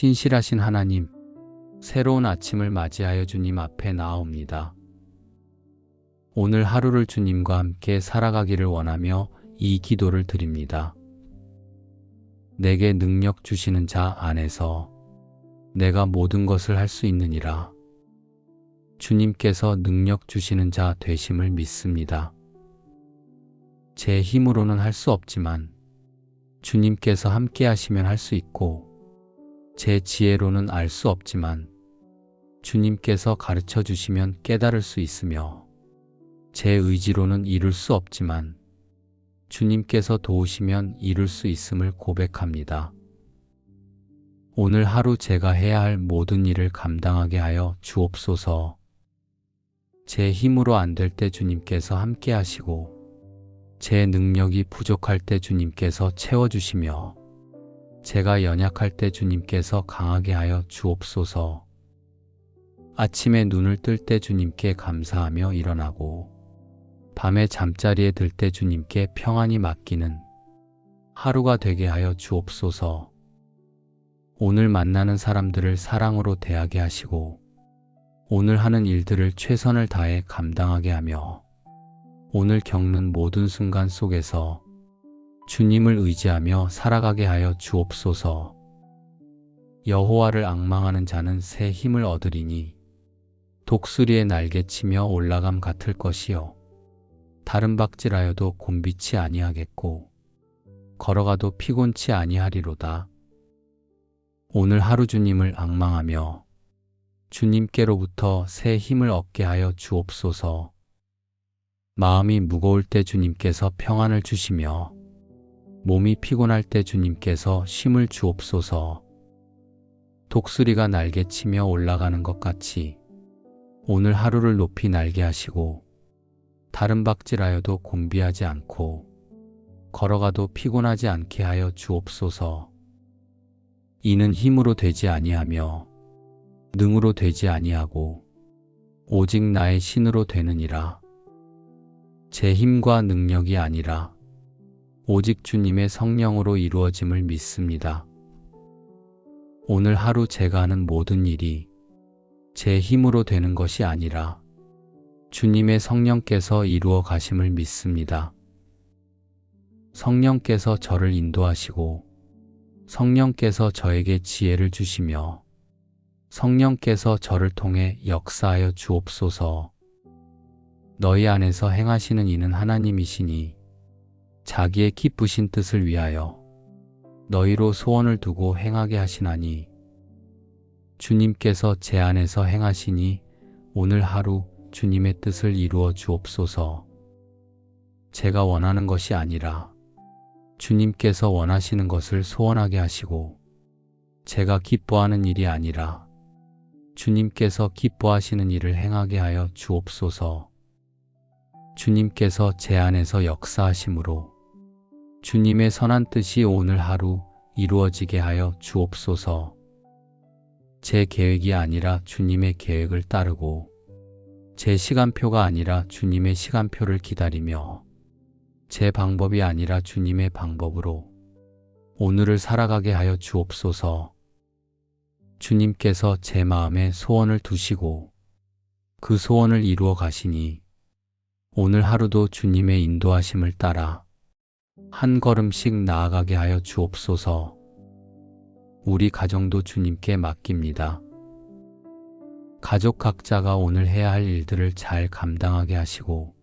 신실하신 하나님, 새로운 아침을 맞이하여 주님 앞에 나아옵니다. 오늘 하루를 주님과 함께 살아가기를 원하며 이 기도를 드립니다. 내게 능력 주시는 자 안에서 내가 모든 것을 할 수 있느니라. 주님께서 능력 주시는 자 되심을 믿습니다. 제 힘으로는 할 수 없지만 주님께서 함께 하시면 할 수 있고, 제 지혜로는 알 수 없지만 주님께서 가르쳐 주시면 깨달을 수 있으며, 제 의지로는 이룰 수 없지만 주님께서 도우시면 이룰 수 있음을 고백합니다. 오늘 하루 제가 해야 할 모든 일을 감당하게 하여 주옵소서. 제 힘으로 안 될 때 주님께서 함께 하시고, 제 능력이 부족할 때 주님께서 채워주시며, 제가 연약할 때 주님께서 강하게 하여 주옵소서. 아침에 눈을 뜰 때 주님께 감사하며 일어나고, 밤에 잠자리에 들 때 주님께 평안히 맡기는 하루가 되게 하여 주옵소서. 오늘 만나는 사람들을 사랑으로 대하게 하시고, 오늘 하는 일들을 최선을 다해 감당하게 하며, 오늘 겪는 모든 순간 속에서 주님을 의지하며 살아가게 하여 주옵소서. 여호와를 앙망하는 자는 새 힘을 얻으리니 독수리의 날개치며 올라감 같을 것이요, 다른 박질하여도 곤비치 아니하겠고 걸어가도 피곤치 아니하리로다. 오늘 하루 주님을 앙망하며 주님께로부터 새 힘을 얻게 하여 주옵소서. 마음이 무거울 때 주님께서 평안을 주시며, 몸이 피곤할 때 주님께서 쉼을 주옵소서. 독수리가 날개치며 올라가는 것 같이 오늘 하루를 높이 날게 하시고, 다른 박질하여도 곤비하지 않고 걸어가도 피곤하지 않게 하여 주옵소서. 이는 힘으로 되지 아니하며 능으로 되지 아니하고 오직 나의 신으로 되느니라. 제 힘과 능력이 아니라 오직 주님의 성령으로 이루어짐을 믿습니다. 오늘 하루 제가 하는 모든 일이 제 힘으로 되는 것이 아니라 주님의 성령께서 이루어 가심을 믿습니다. 성령께서 저를 인도하시고, 성령께서 저에게 지혜를 주시며, 성령께서 저를 통해 역사하여 주옵소서. 너희 안에서 행하시는 이는 하나님이시니 자기의 기쁘신 뜻을 위하여 너희로 소원을 두고 행하게 하시나니, 주님께서 제 안에서 행하시니 오늘 하루 주님의 뜻을 이루어 주옵소서. 제가 원하는 것이 아니라 주님께서 원하시는 것을 소원하게 하시고, 제가 기뻐하는 일이 아니라 주님께서 기뻐하시는 일을 행하게 하여 주옵소서. 주님께서 제 안에서 역사하심으로 주님의 선한 뜻이 오늘 하루 이루어지게 하여 주옵소서. 제 계획이 아니라 주님의 계획을 따르고, 제 시간표가 아니라 주님의 시간표를 기다리며, 제 방법이 아니라 주님의 방법으로 오늘을 살아가게 하여 주옵소서. 주님께서 제 마음에 소원을 두시고 그 소원을 이루어 가시니, 오늘 하루도 주님의 인도하심을 따라 한 걸음씩 나아가게 하여 주옵소서. 우리 가정도 주님께 맡깁니다. 가족 각자가 오늘 해야 할 일들을 잘 감당하게 하시고,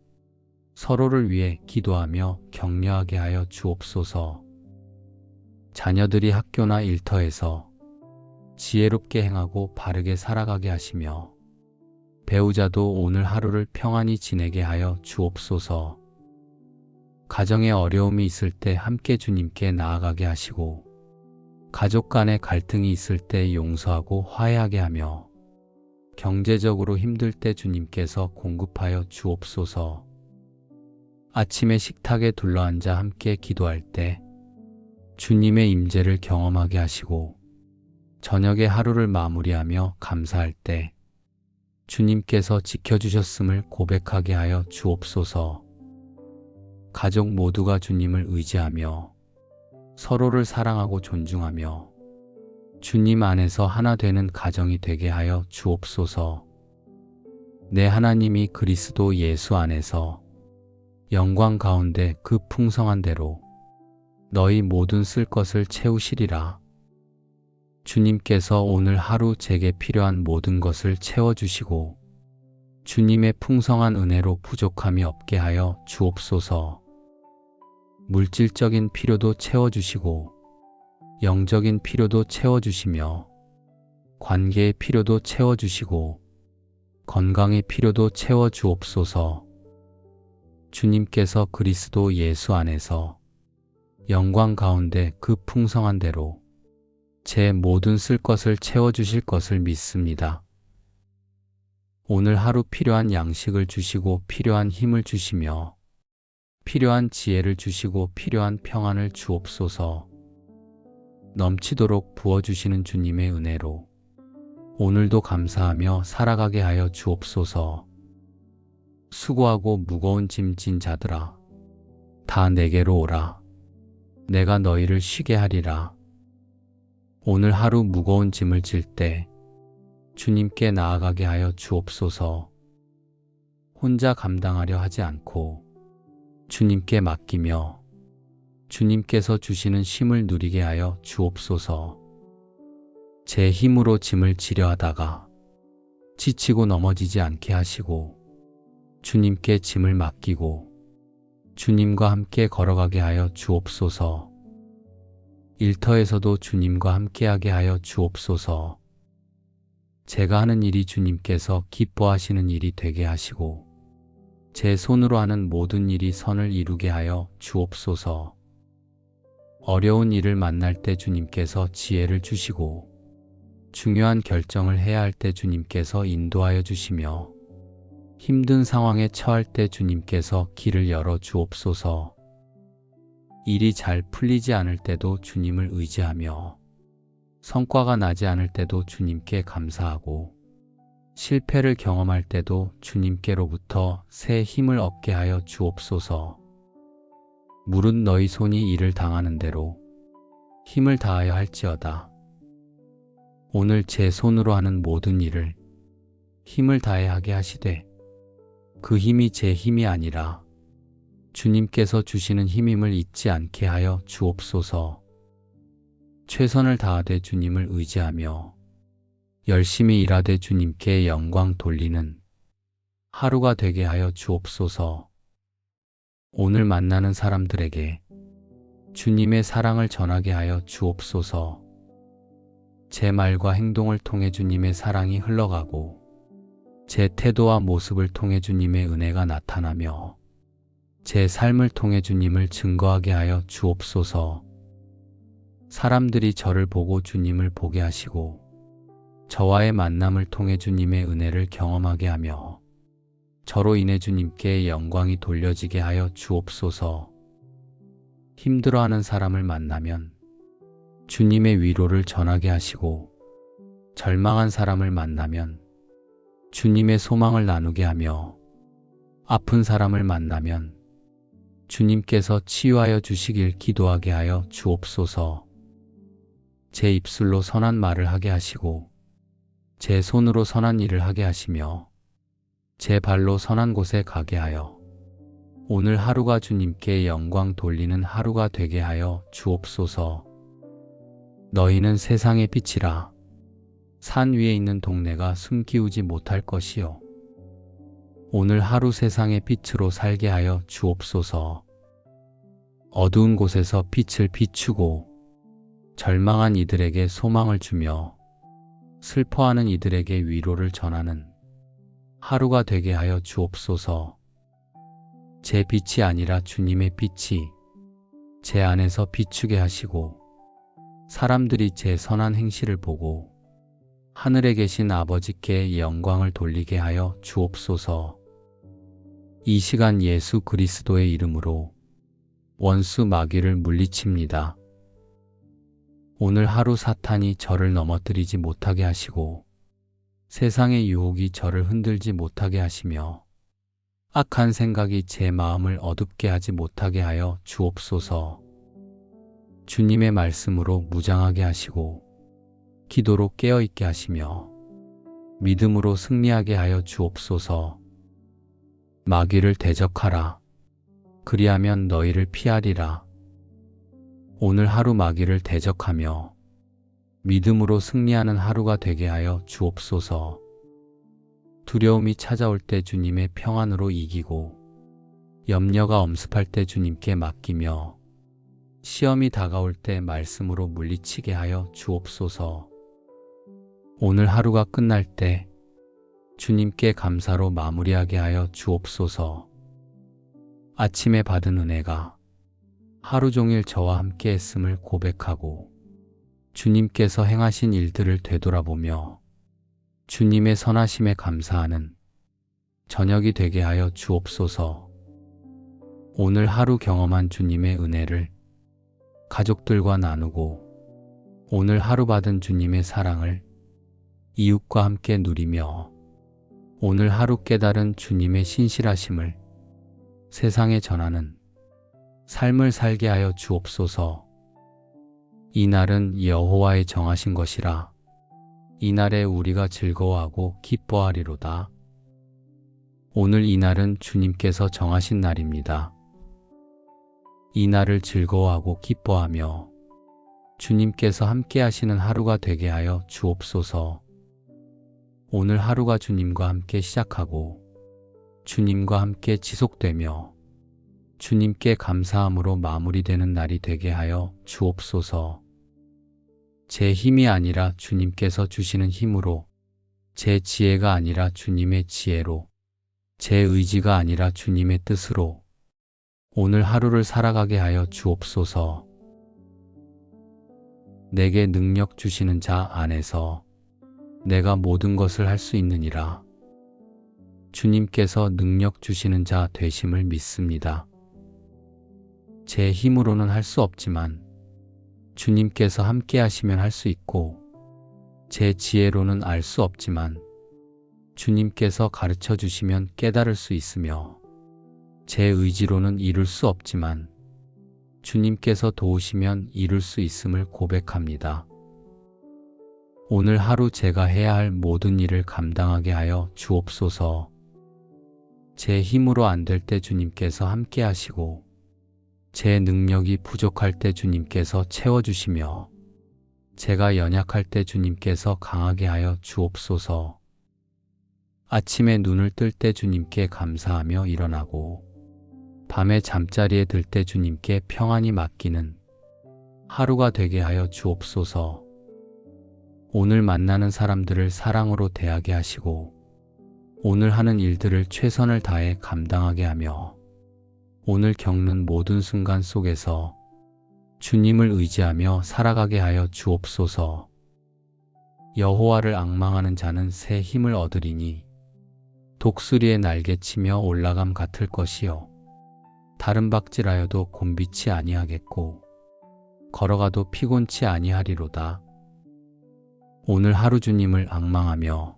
서로를 위해 기도하며 격려하게 하여 주옵소서. 자녀들이 학교나 일터에서 지혜롭게 행하고 바르게 살아가게 하시며, 배우자도 오늘 하루를 평안히 지내게 하여 주옵소서. 가정에 어려움이 있을 때 함께 주님께 나아가게 하시고, 가족 간에 갈등이 있을 때 용서하고 화해하게 하며, 경제적으로 힘들 때 주님께서 공급하여 주옵소서. 아침에 식탁에 둘러앉아 함께 기도할 때 주님의 임재를 경험하게 하시고, 저녁에 하루를 마무리하며 감사할 때 주님께서 지켜주셨음을 고백하게 하여 주옵소서. 가족 모두가 주님을 의지하며 서로를 사랑하고 존중하며 주님 안에서 하나 되는 가정이 되게 하여 주옵소서. 내 하나님이 그리스도 예수 안에서 영광 가운데 그 풍성한 대로 너희 모든 쓸 것을 채우시리라. 주님께서 오늘 하루 제게 필요한 모든 것을 채워주시고 주님의 풍성한 은혜로 부족함이 없게 하여 주옵소서. 물질적인 필요도 채워주시고 영적인 필요도 채워주시며 관계의 필요도 채워주시고 건강의 필요도 채워주옵소서. 주님께서 그리스도 예수 안에서 영광 가운데 그 풍성한 대로 제 모든 쓸 것을 채워주실 것을 믿습니다. 오늘 하루 필요한 양식을 주시고 필요한 힘을 주시며 필요한 지혜를 주시고 필요한 평안을 주옵소서. 넘치도록 부어주시는 주님의 은혜로 오늘도 감사하며 살아가게 하여 주옵소서. 수고하고 무거운 짐 진 자들아, 다 내게로 오라. 내가 너희를 쉬게 하리라. 오늘 하루 무거운 짐을 질 때 주님께 나아가게 하여 주옵소서. 혼자 감당하려 하지 않고 주님께 맡기며 주님께서 주시는 쉼을 누리게 하여 주옵소서. 제 힘으로 짐을 지려 하다가 지치고 넘어지지 않게 하시고 주님께 짐을 맡기고 주님과 함께 걸어가게 하여 주옵소서. 일터에서도 주님과 함께하게 하여 주옵소서. 제가 하는 일이 주님께서 기뻐하시는 일이 되게 하시고 제 손으로 하는 모든 일이 선을 이루게 하여 주옵소서. 어려운 일을 만날 때 주님께서 지혜를 주시고 중요한 결정을 해야 할 때 주님께서 인도하여 주시며 힘든 상황에 처할 때 주님께서 길을 열어 주옵소서. 일이 잘 풀리지 않을 때도 주님을 의지하며 성과가 나지 않을 때도 주님께 감사하고 실패를 경험할 때도 주님께로부터 새 힘을 얻게 하여 주옵소서. 물은 너희 손이 일을 당하는 대로 힘을 다하여 할지어다. 오늘 제 손으로 하는 모든 일을 힘을 다해 하게 하시되 그 힘이 제 힘이 아니라 주님께서 주시는 힘임을 잊지 않게 하여 주옵소서. 최선을 다하되 주님을 의지하며 열심히 일하되 주님께 영광 돌리는 하루가 되게 하여 주옵소서. 오늘 만나는 사람들에게 주님의 사랑을 전하게 하여 주옵소서. 제 말과 행동을 통해 주님의 사랑이 흘러가고 제 태도와 모습을 통해 주님의 은혜가 나타나며 제 삶을 통해 주님을 증거하게 하여 주옵소서. 사람들이 저를 보고 주님을 보게 하시고 저와의 만남을 통해 주님의 은혜를 경험하게 하며 저로 인해 주님께 영광이 돌려지게 하여 주옵소서. 힘들어하는 사람을 만나면 주님의 위로를 전하게 하시고 절망한 사람을 만나면 주님의 소망을 나누게 하며 아픈 사람을 만나면 주님께서 치유하여 주시길 기도하게 하여 주옵소서. 제 입술로 선한 말을 하게 하시고 제 손으로 선한 일을 하게 하시며 제 발로 선한 곳에 가게 하여 오늘 하루가 주님께 영광 돌리는 하루가 되게 하여 주옵소서. 너희는 세상의 빛이라. 산 위에 있는 동네가 숨기우지 못할 것이요. 오늘 하루 세상의 빛으로 살게 하여 주옵소서. 어두운 곳에서 빛을 비추고 절망한 이들에게 소망을 주며 슬퍼하는 이들에게 위로를 전하는 하루가 되게 하여 주옵소서. 제 빛이 아니라 주님의 빛이 제 안에서 비추게 하시고 사람들이 제 선한 행실을 보고 하늘에 계신 아버지께 영광을 돌리게 하여 주옵소서. 이 시간 예수 그리스도의 이름으로 원수 마귀를 물리칩니다. 오늘 하루 사탄이 저를 넘어뜨리지 못하게 하시고 세상의 유혹이 저를 흔들지 못하게 하시며 악한 생각이 제 마음을 어둡게 하지 못하게 하여 주옵소서. 주님의 말씀으로 무장하게 하시고 기도로 깨어있게 하시며 믿음으로 승리하게 하여 주옵소서. 마귀를 대적하라. 그리하면 너희를 피하리라. 오늘 하루 마귀를 대적하며 믿음으로 승리하는 하루가 되게 하여 주옵소서. 두려움이 찾아올 때 주님의 평안으로 이기고 염려가 엄습할 때 주님께 맡기며 시험이 다가올 때 말씀으로 물리치게 하여 주옵소서. 오늘 하루가 끝날 때 주님께 감사로 마무리하게 하여 주옵소서. 아침에 받은 은혜가 하루 종일 저와 함께 했음을 고백하고 주님께서 행하신 일들을 되돌아보며 주님의 선하심에 감사하는 저녁이 되게 하여 주옵소서. 오늘 하루 경험한 주님의 은혜를 가족들과 나누고 오늘 하루 받은 주님의 사랑을 이웃과 함께 누리며 오늘 하루 깨달은 주님의 신실하심을 세상에 전하는 삶을 살게 하여 주옵소서. 이 날은 여호와의 정하신 것이라 이날에 우리가 즐거워하고 기뻐하리로다. 오늘 이 날은 주님께서 정하신 날입니다. 이 날을 즐거워하고 기뻐하며 주님께서 함께 하시는 하루가 되게 하여 주옵소서. 오늘 하루가 주님과 함께 시작하고 주님과 함께 지속되며 주님께 감사함으로 마무리되는 날이 되게 하여 주옵소서. 제 힘이 아니라 주님께서 주시는 힘으로, 제 지혜가 아니라 주님의 지혜로, 제 의지가 아니라 주님의 뜻으로 오늘 하루를 살아가게 하여 주옵소서. 내게 능력 주시는 자 안에서 내가 모든 것을 할 수 있느니라. 주님께서 능력 주시는 자 되심을 믿습니다. 제 힘으로는 할 수 없지만 주님께서 함께 하시면 할 수 있고, 제 지혜로는 알 수 없지만 주님께서 가르쳐 주시면 깨달을 수 있으며, 제 의지로는 이룰 수 없지만 주님께서 도우시면 이룰 수 있음을 고백합니다. 오늘 하루 제가 해야 할 모든 일을 감당하게 하여 주옵소서. 제 힘으로 안 될 때 주님께서 함께 하시고, 제 능력이 부족할 때 주님께서 채워주시며, 제가 연약할 때 주님께서 강하게 하여 주옵소서. 아침에 눈을 뜰 때 주님께 감사하며 일어나고, 밤에 잠자리에 들 때 주님께 평안히 맡기는 하루가 되게 하여 주옵소서. 오늘 만나는 사람들을 사랑으로 대하게 하시고, 오늘 하는 일들을 최선을 다해 감당하게 하며, 오늘 겪는 모든 순간 속에서 주님을 의지하며 살아가게 하여 주옵소서. 여호와를 앙망하는 자는 새 힘을 얻으리니 독수리의 날개치며 올라감 같을 것이요, 다른 박질하여도 곤비치 아니하겠고 걸어가도 피곤치 아니하리로다. 오늘 하루 주님을 앙망하며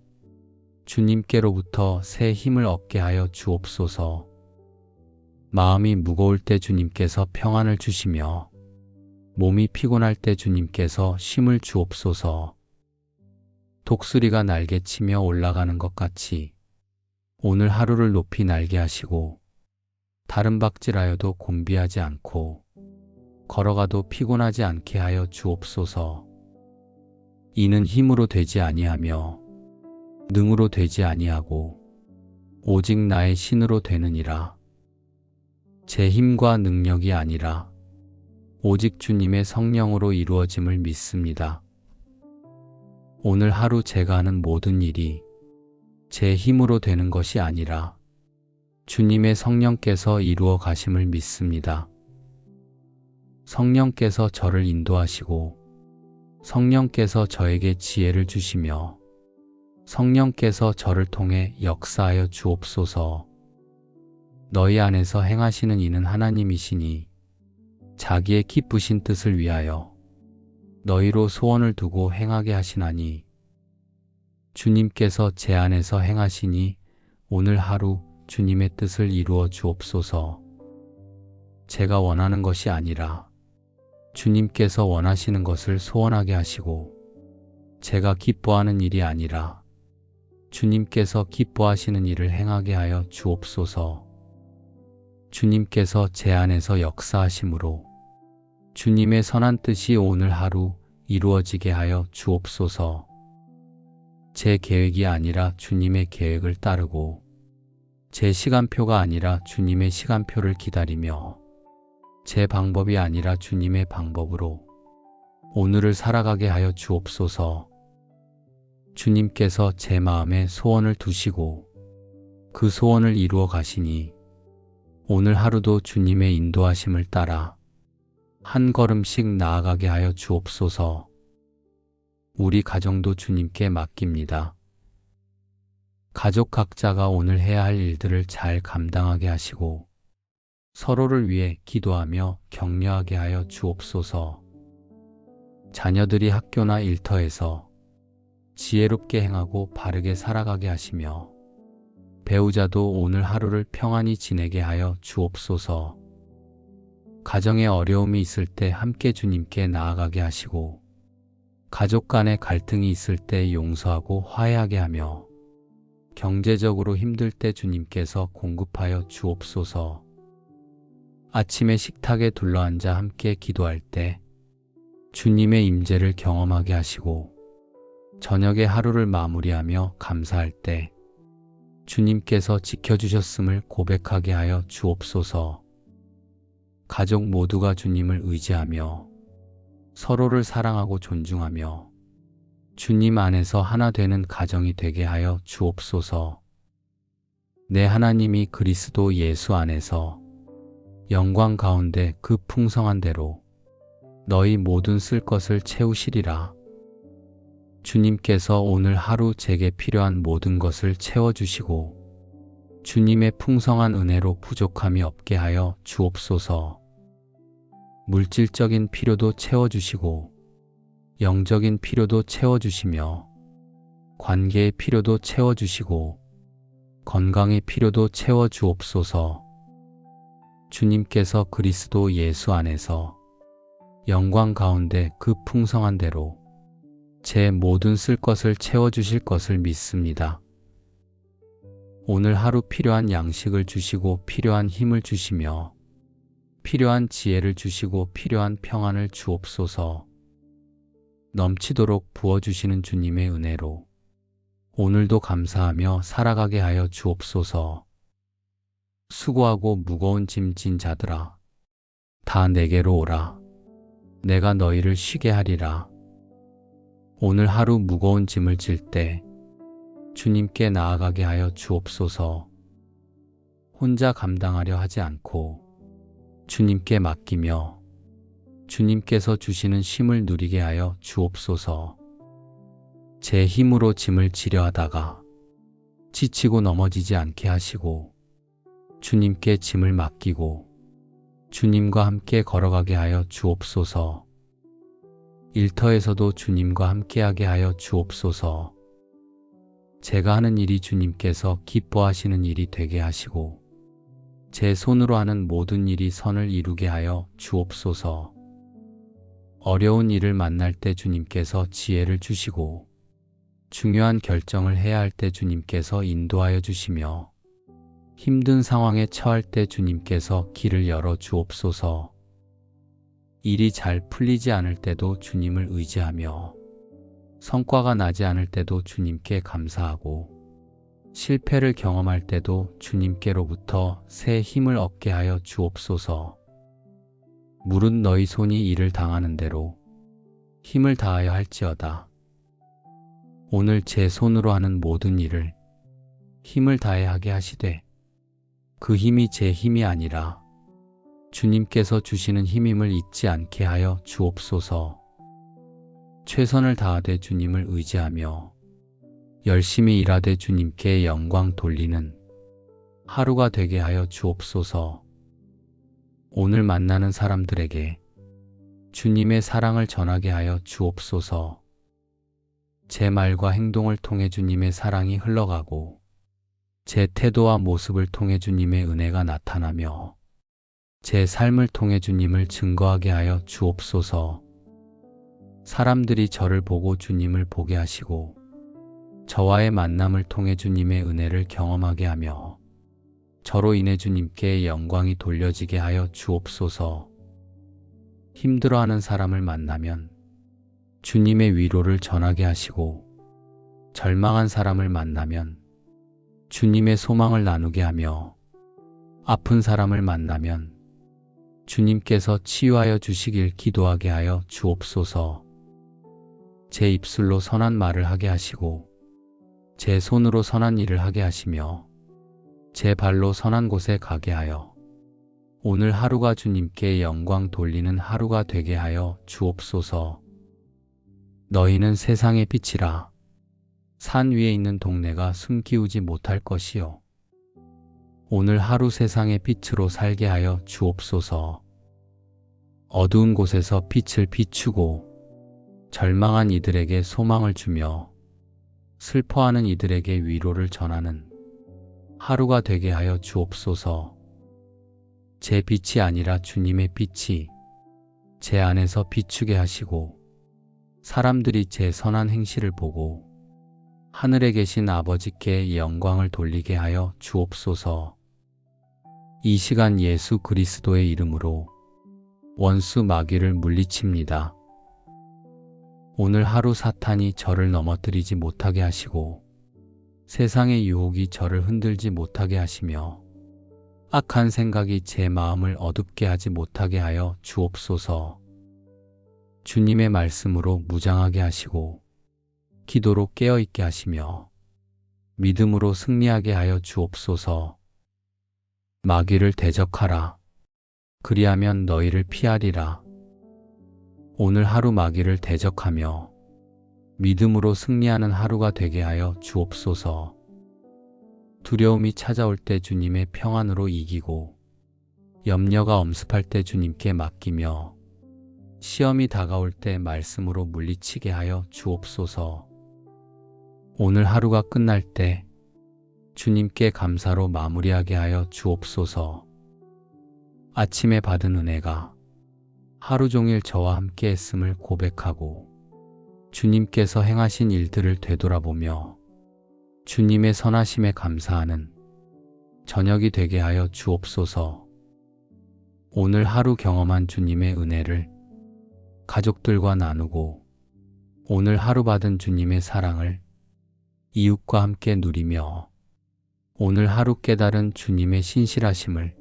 주님께로부터 새 힘을 얻게 하여 주옵소서. 마음이 무거울 때 주님께서 평안을 주시며, 몸이 피곤할 때 주님께서 쉼을 주옵소서. 독수리가 날개치며 올라가는 것 같이 오늘 하루를 높이 날게 하시고, 다른 박질하여도 곤비하지 않고 걸어가도 피곤하지 않게 하여 주옵소서. 이는 힘으로 되지 아니하며 능으로 되지 아니하고 오직 나의 신으로 되느니라. 제 힘과 능력이 아니라 오직 주님의 성령으로 이루어짐을 믿습니다. 오늘 하루 제가 하는 모든 일이 제 힘으로 되는 것이 아니라 주님의 성령께서 이루어 가심을 믿습니다. 성령께서 저를 인도하시고, 성령께서 저에게 지혜를 주시며, 성령께서 저를 통해 역사하여 주옵소서. 너희 안에서 행하시는 이는 하나님이시니 자기의 기쁘신 뜻을 위하여 너희로 소원을 두고 행하게 하시나니, 주님께서 제 안에서 행하시니 오늘 하루 주님의 뜻을 이루어 주옵소서. 제가 원하는 것이 아니라 주님께서 원하시는 것을 소원하게 하시고, 제가 기뻐하는 일이 아니라 주님께서 기뻐하시는 일을 행하게 하여 주옵소서. 주님께서 제 안에서 역사하심으로 주님의 선한 뜻이 오늘 하루 이루어지게 하여 주옵소서. 제 계획이 아니라 주님의 계획을 따르고 제 시간표가 아니라 주님의 시간표를 기다리며 제 방법이 아니라 주님의 방법으로 오늘을 살아가게 하여 주옵소서. 주님께서 제 마음에 소원을 두시고 그 소원을 이루어 가시니 오늘 하루도 주님의 인도하심을 따라 한 걸음씩 나아가게 하여 주옵소서. 우리 가정도 주님께 맡깁니다. 가족 각자가 오늘 해야 할 일들을 잘 감당하게 하시고 서로를 위해 기도하며 격려하게 하여 주옵소서. 자녀들이 학교나 일터에서 지혜롭게 행하고 바르게 살아가게 하시며 배우자도 오늘 하루를 평안히 지내게 하여 주옵소서. 가정에 어려움이 있을 때 함께 주님께 나아가게 하시고 가족 간에 갈등이 있을 때 용서하고 화해하게 하며 경제적으로 힘들 때 주님께서 공급하여 주옵소서. 아침에 식탁에 둘러앉아 함께 기도할 때 주님의 임재를 경험하게 하시고 저녁에 하루를 마무리하며 감사할 때 주님께서 지켜주셨음을 고백하게 하여 주옵소서. 가족 모두가 주님을 의지하며 서로를 사랑하고 존중하며 주님 안에서 하나 되는 가정이 되게 하여 주옵소서. 내 하나님이 그리스도 예수 안에서 영광 가운데 그 풍성한 대로 너희 모든 쓸 것을 채우시리라. 주님께서 오늘 하루 제게 필요한 모든 것을 채워주시고 주님의 풍성한 은혜로 부족함이 없게 하여 주옵소서. 물질적인 필요도 채워주시고 영적인 필요도 채워주시며 관계의 필요도 채워주시고 건강의 필요도 채워주옵소서. 주님께서 그리스도 예수 안에서 영광 가운데 그 풍성한 대로 제 모든 쓸 것을 채워주실 것을 믿습니다. 오늘 하루 필요한 양식을 주시고 필요한 힘을 주시며 필요한 지혜를 주시고 필요한 평안을 주옵소서. 넘치도록 부어주시는 주님의 은혜로 오늘도 감사하며 살아가게 하여 주옵소서. 수고하고 무거운 짐 진 자들아, 다 내게로 오라. 내가 너희를 쉬게 하리라. 오늘 하루 무거운 짐을 질 때 주님께 나아가게 하여 주옵소서. 혼자 감당하려 하지 않고 주님께 맡기며 주님께서 주시는 쉼을 누리게 하여 주옵소서. 제 힘으로 짐을 지려 하다가 지치고 넘어지지 않게 하시고 주님께 짐을 맡기고 주님과 함께 걸어가게 하여 주옵소서. 일터에서도 주님과 함께하게 하여 주옵소서. 제가 하는 일이 주님께서 기뻐하시는 일이 되게 하시고 제 손으로 하는 모든 일이 선을 이루게 하여 주옵소서. 어려운 일을 만날 때 주님께서 지혜를 주시고 중요한 결정을 해야 할 때 주님께서 인도하여 주시며 힘든 상황에 처할 때 주님께서 길을 열어 주옵소서. 일이 잘 풀리지 않을 때도 주님을 의지하며 성과가 나지 않을 때도 주님께 감사하고 실패를 경험할 때도 주님께로부터 새 힘을 얻게 하여 주옵소서. 물은 너희 손이 일을 당하는 대로 힘을 다하여 할지어다. 오늘 제 손으로 하는 모든 일을 힘을 다해 하게 하시되 그 힘이 제 힘이 아니라 주님께서 주시는 힘임을 잊지 않게 하여 주옵소서. 최선을 다하되 주님을 의지하며 열심히 일하되 주님께 영광 돌리는 하루가 되게 하여 주옵소서. 오늘 만나는 사람들에게 주님의 사랑을 전하게 하여 주옵소서. 제 말과 행동을 통해 주님의 사랑이 흘러가고 제 태도와 모습을 통해 주님의 은혜가 나타나며 제 삶을 통해 주님을 증거하게 하여 주옵소서. 사람들이 저를 보고 주님을 보게 하시고 저와의 만남을 통해 주님의 은혜를 경험하게 하며 저로 인해 주님께 영광이 돌려지게 하여 주옵소서. 힘들어하는 사람을 만나면 주님의 위로를 전하게 하시고 절망한 사람을 만나면 주님의 소망을 나누게 하며 아픈 사람을 만나면 주님께서 치유하여 주시길 기도하게 하여 주옵소서. 제 입술로 선한 말을 하게 하시고 제 손으로 선한 일을 하게 하시며 제 발로 선한 곳에 가게 하여 오늘 하루가 주님께 영광 돌리는 하루가 되게 하여 주옵소서. 너희는 세상의 빛이라. 산 위에 있는 동네가 숨기우지 못할 것이요. 오늘 하루 세상의 빛으로 살게 하여 주옵소서. 어두운 곳에서 빛을 비추고 절망한 이들에게 소망을 주며 슬퍼하는 이들에게 위로를 전하는 하루가 되게 하여 주옵소서. 제 빛이 아니라 주님의 빛이 제 안에서 비추게 하시고 사람들이 제 선한 행실을 보고 하늘에 계신 아버지께 영광을 돌리게 하여 주옵소서. 이 시간 예수 그리스도의 이름으로 원수 마귀를 물리칩니다. 오늘 하루 사탄이 저를 넘어뜨리지 못하게 하시고 세상의 유혹이 저를 흔들지 못하게 하시며 악한 생각이 제 마음을 어둡게 하지 못하게 하여 주옵소서. 주님의 말씀으로 무장하게 하시고 기도로 깨어있게 하시며 믿음으로 승리하게 하여 주옵소서. 마귀를 대적하라. 그리하면 너희를 피하리라. 오늘 하루 마귀를 대적하며 믿음으로 승리하는 하루가 되게 하여 주옵소서. 두려움이 찾아올 때 주님의 평안으로 이기고 염려가 엄습할 때 주님께 맡기며 시험이 다가올 때 말씀으로 물리치게 하여 주옵소서. 오늘 하루가 끝날 때 주님께 감사로 마무리하게 하여 주옵소서. 아침에 받은 은혜가 하루 종일 저와 함께 했음을 고백하고 주님께서 행하신 일들을 되돌아보며 주님의 선하심에 감사하는 저녁이 되게 하여 주옵소서. 오늘 하루 경험한 주님의 은혜를 가족들과 나누고 오늘 하루 받은 주님의 사랑을 이웃과 함께 누리며 오늘 하루 깨달은 주님의 신실하심을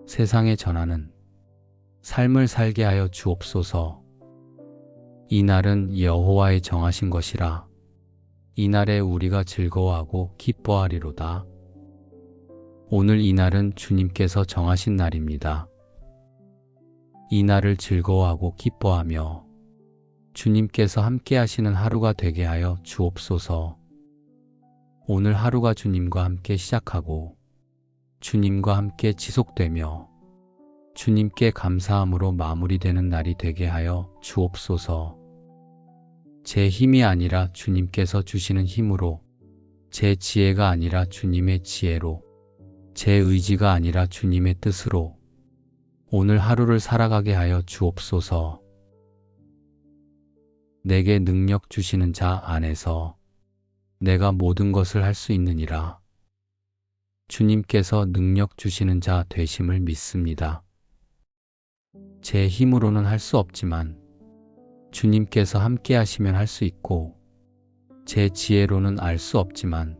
세상에 전하는 삶을 살게 하여 주옵소서. 이 날은 여호와의 정하신 것이라. 이 날에 우리가 즐거워하고 기뻐하리로다. 오늘 이 날은 주님께서 정하신 날입니다. 이 날을 즐거워하고 기뻐하며 주님께서 함께 하시는 하루가 되게 하여 주옵소서. 오늘 하루가 주님과 함께 시작하고 주님과 함께 지속되며 주님께 감사함으로 마무리되는 날이 되게 하여 주옵소서. 제 힘이 아니라 주님께서 주시는 힘으로, 제 지혜가 아니라 주님의 지혜로, 제 의지가 아니라 주님의 뜻으로 오늘 하루를 살아가게 하여 주옵소서. 내게 능력 주시는 자 안에서 내가 모든 것을 할 수 있느니라. 주님께서 능력 주시는 자 되심을 믿습니다. 제 힘으로는 할 수 없지만 주님께서 함께 하시면 할 수 있고, 제 지혜로는 알 수 없지만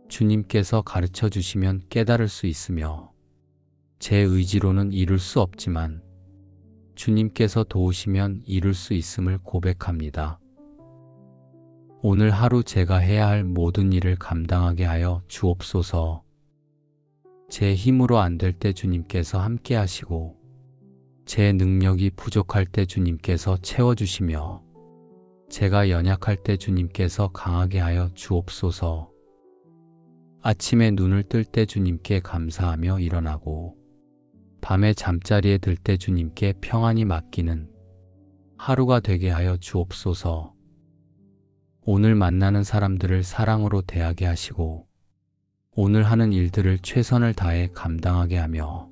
주님께서 가르쳐 주시면 깨달을 수 있으며, 제 의지로는 이룰 수 없지만 주님께서 도우시면 이룰 수 있음을 고백합니다. 오늘 하루 제가 해야 할 모든 일을 감당하게 하여 주옵소서. 제 힘으로 안 될 때 주님께서 함께 하시고, 제 능력이 부족할 때 주님께서 채워주시며, 제가 연약할 때 주님께서 강하게 하여 주옵소서. 아침에 눈을 뜰 때 주님께 감사하며 일어나고, 밤에 잠자리에 들 때 주님께 평안히 맡기는 하루가 되게 하여 주옵소서. 오늘 만나는 사람들을 사랑으로 대하게 하시고, 오늘 하는 일들을 최선을 다해 감당하게 하며,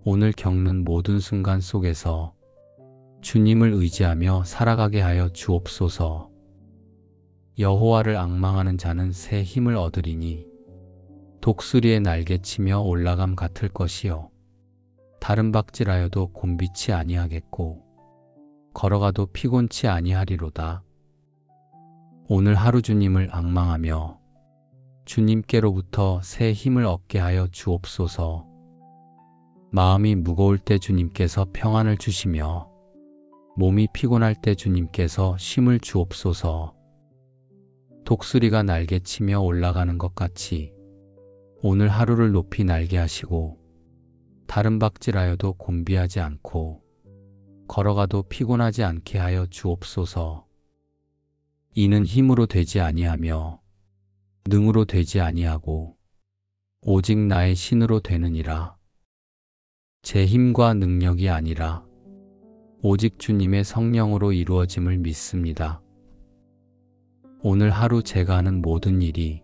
오늘 겪는 모든 순간 속에서 주님을 의지하며 살아가게 하여 주옵소서. 여호와를 앙망하는 자는 새 힘을 얻으리니 독수리의 날개치며 올라감 같을 것이요 다른 박질하여도 곤비치 아니하겠고 걸어가도 피곤치 아니하리로다. 오늘 하루 주님을 앙망하며 주님께로부터 새 힘을 얻게 하여 주옵소서. 마음이 무거울 때 주님께서 평안을 주시며 몸이 피곤할 때 주님께서 쉼을 주옵소서. 독수리가 날개치며 올라가는 것 같이 오늘 하루를 높이 날게 하시고 다른 박질하여도 곤비하지 않고 걸어가도 피곤하지 않게 하여 주옵소서. 이는 힘으로 되지 아니하며 능으로 되지 아니하고 오직 나의 신으로 되느니라. 제 힘과 능력이 아니라 오직 주님의 성령으로 이루어짐을 믿습니다. 오늘 하루 제가 하는 모든 일이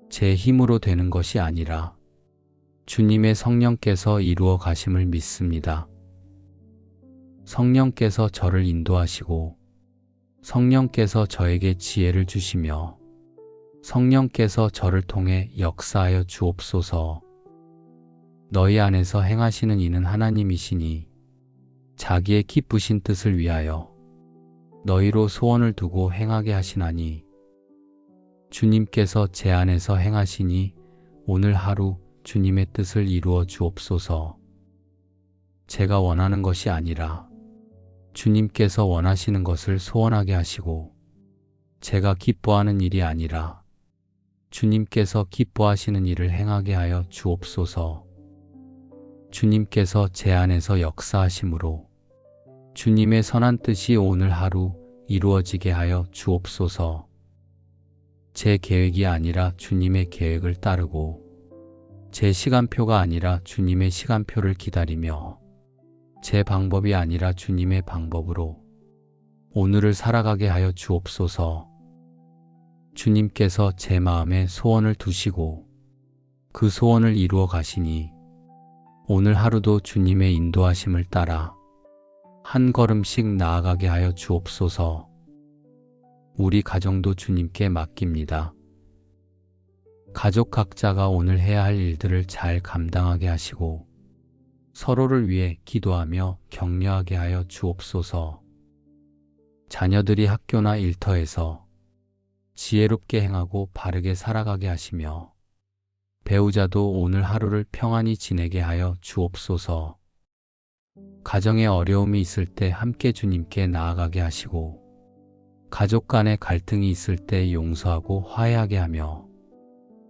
제 힘으로 되는 것이 아니라 주님의 성령께서 이루어 가심을 믿습니다. 성령께서 저를 인도하시고 성령께서 저에게 지혜를 주시며 성령께서 저를 통해 역사하여 주옵소서. 너희 안에서 행하시는 이는 하나님이시니 자기의 기쁘신 뜻을 위하여 너희로 소원을 두고 행하게 하시나니 주님께서 제 안에서 행하시니 오늘 하루 주님의 뜻을 이루어 주옵소서. 제가 원하는 것이 아니라 주님께서 원하시는 것을 소원하게 하시고 제가 기뻐하는 일이 아니라 주님께서 기뻐하시는 일을 행하게 하여 주옵소서. 주님께서 제 안에서 역사하심으로 주님의 선한 뜻이 오늘 하루 이루어지게 하여 주옵소서. 제 계획이 아니라 주님의 계획을 따르고 제 시간표가 아니라 주님의 시간표를 기다리며 제 방법이 아니라 주님의 방법으로 오늘을 살아가게 하여 주옵소서. 주님께서 제 마음에 소원을 두시고 그 소원을 이루어 가시니 오늘 하루도 주님의 인도하심을 따라 한 걸음씩 나아가게 하여 주옵소서. 우리 가정도 주님께 맡깁니다. 가족 각자가 오늘 해야 할 일들을 잘 감당하게 하시고 서로를 위해 기도하며 격려하게 하여 주옵소서. 자녀들이 학교나 일터에서 지혜롭게 행하고 바르게 살아가게 하시며 배우자도 오늘 하루를 평안히 지내게 하여 주옵소서. 가정에 어려움이 있을 때 함께 주님께 나아가게 하시고 가족 간에 갈등이 있을 때 용서하고 화해하게 하며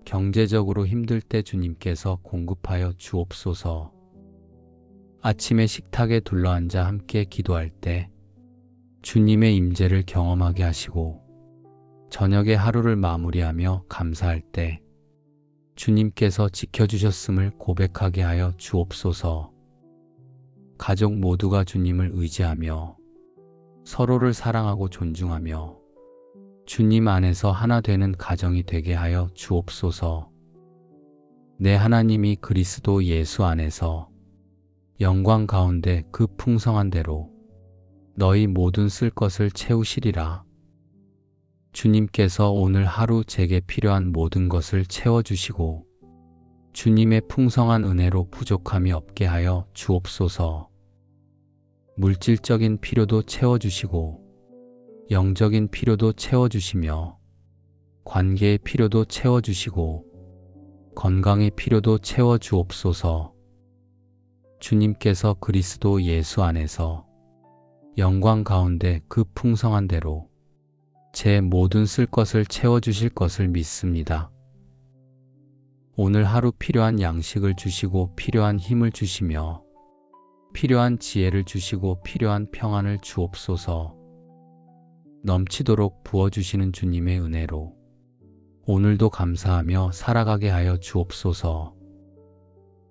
경제적으로 힘들 때 주님께서 공급하여 주옵소서. 아침에 식탁에 둘러앉아 함께 기도할 때 주님의 임재를 경험하게 하시고 저녁에 하루를 마무리하며 감사할 때 주님께서 지켜주셨음을 고백하게 하여 주옵소서. 가족 모두가 주님을 의지하며 서로를 사랑하고 존중하며 주님 안에서 하나 되는 가정이 되게 하여 주옵소서. 내 하나님이 그리스도 예수 안에서 영광 가운데 그 풍성한 대로 너희 모든 쓸 것을 채우시리라. 주님께서 오늘 하루 제게 필요한 모든 것을 채워주시고 주님의 풍성한 은혜로 부족함이 없게 하여 주옵소서. 물질적인 필요도 채워주시고 영적인 필요도 채워주시며 관계의 필요도 채워주시고 건강의 필요도 채워주옵소서. 주님께서 그리스도 예수 안에서 영광 가운데 그 풍성한 대로 제 모든 쓸 것을 채워주실 것을 믿습니다. 오늘 하루 필요한 양식을 주시고 필요한 힘을 주시며 필요한 지혜를 주시고 필요한 평안을 주옵소서. 넘치도록 부어주시는 주님의 은혜로 오늘도 감사하며 살아가게 하여 주옵소서.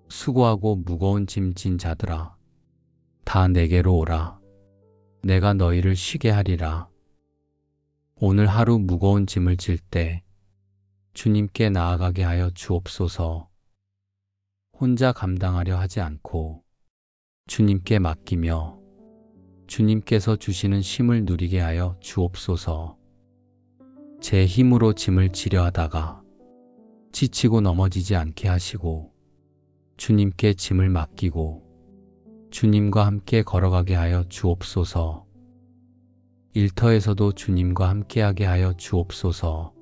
수고하고 무거운 짐 진 자들아, 다 내게로 오라. 내가 너희를 쉬게 하리라. 오늘 하루 무거운 짐을 질 때 주님께 나아가게 하여 주옵소서. 혼자 감당하려 하지 않고 주님께 맡기며 주님께서 주시는 쉼을 누리게 하여 주옵소서. 제 힘으로 짐을 지려 하다가 지치고 넘어지지 않게 하시고 주님께 짐을 맡기고 주님과 함께 걸어가게 하여 주옵소서. 일터에서도 주님과 함께하게 하여 주옵소서.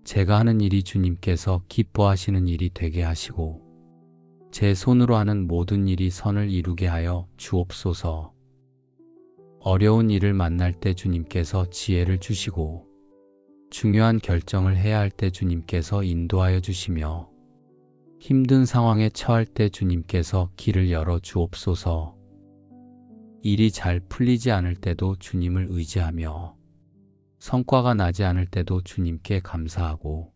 제가 하는 일이 주님께서 기뻐하시는 일이 되게 하시고 제 손으로 하는 모든 일이 선을 이루게 하여 주옵소서. 어려운 일을 만날 때 주님께서 지혜를 주시고 중요한 결정을 해야 할 때 주님께서 인도하여 주시며 힘든 상황에 처할 때 주님께서 길을 열어 주옵소서. 일이 잘 풀리지 않을 때도 주님을 의지하며 성과가 나지 않을 때도 주님께 감사하고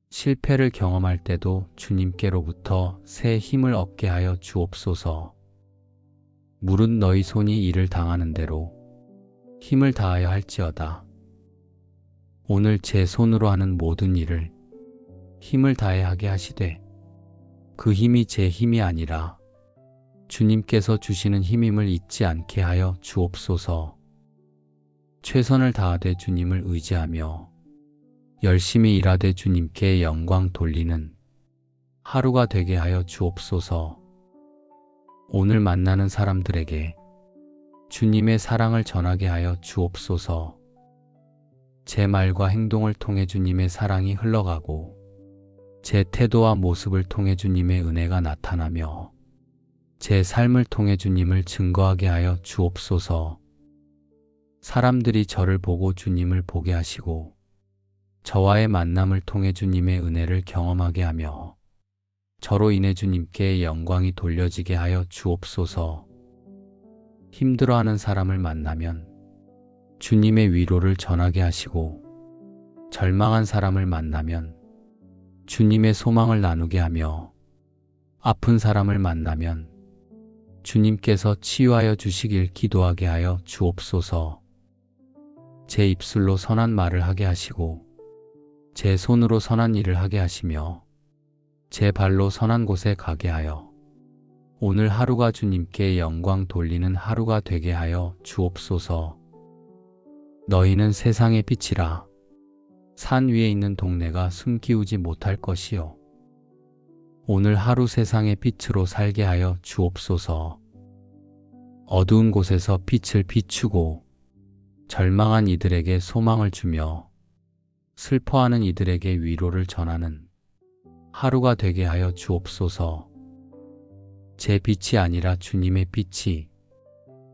실패를 경험할 때도 주님께로부터 새 힘을 얻게 하여 주옵소서. 물은 너희 손이 이를 당하는 대로 힘을 다하여 할지어다. 오늘 제 손으로 하는 모든 일을 힘을 다해 하게 하시되 그 힘이 제 힘이 아니라 주님께서 주시는 힘임을 잊지 않게 하여 주옵소서. 최선을 다하되 주님을 의지하며 열심히 일하되 주님께 영광 돌리는 하루가 되게 하여 주옵소서. 오늘 만나는 사람들에게 주님의 사랑을 전하게 하여 주옵소서. 제 말과 행동을 통해 주님의 사랑이 흘러가고 제 태도와 모습을 통해 주님의 은혜가 나타나며 제 삶을 통해 주님을 증거하게 하여 주옵소서. 사람들이 저를 보고 주님을 보게 하시고 저와의 만남을 통해 주님의 은혜를 경험하게 하며 저로 인해 주님께 영광이 돌려지게 하여 주옵소서. 힘들어하는 사람을 만나면 주님의 위로를 전하게 하시고 절망한 사람을 만나면 주님의 소망을 나누게 하며 아픈 사람을 만나면 주님께서 치유하여 주시길 기도하게 하여 주옵소서. 제 입술로 선한 말을 하게 하시고 제 손으로 선한 일을 하게 하시며 제 발로 선한 곳에 가게 하여 오늘 하루가 주님께 영광 돌리는 하루가 되게 하여 주옵소서. 너희는 세상의 빛이라. 산 위에 있는 동네가 숨기우지 못할 것이요. 오늘 하루 세상의 빛으로 살게 하여 주옵소서. 어두운 곳에서 빛을 비추고 절망한 이들에게 소망을 주며 슬퍼하는 이들에게 위로를 전하는 하루가 되게 하여 주옵소서. 제 빛이 아니라 주님의 빛이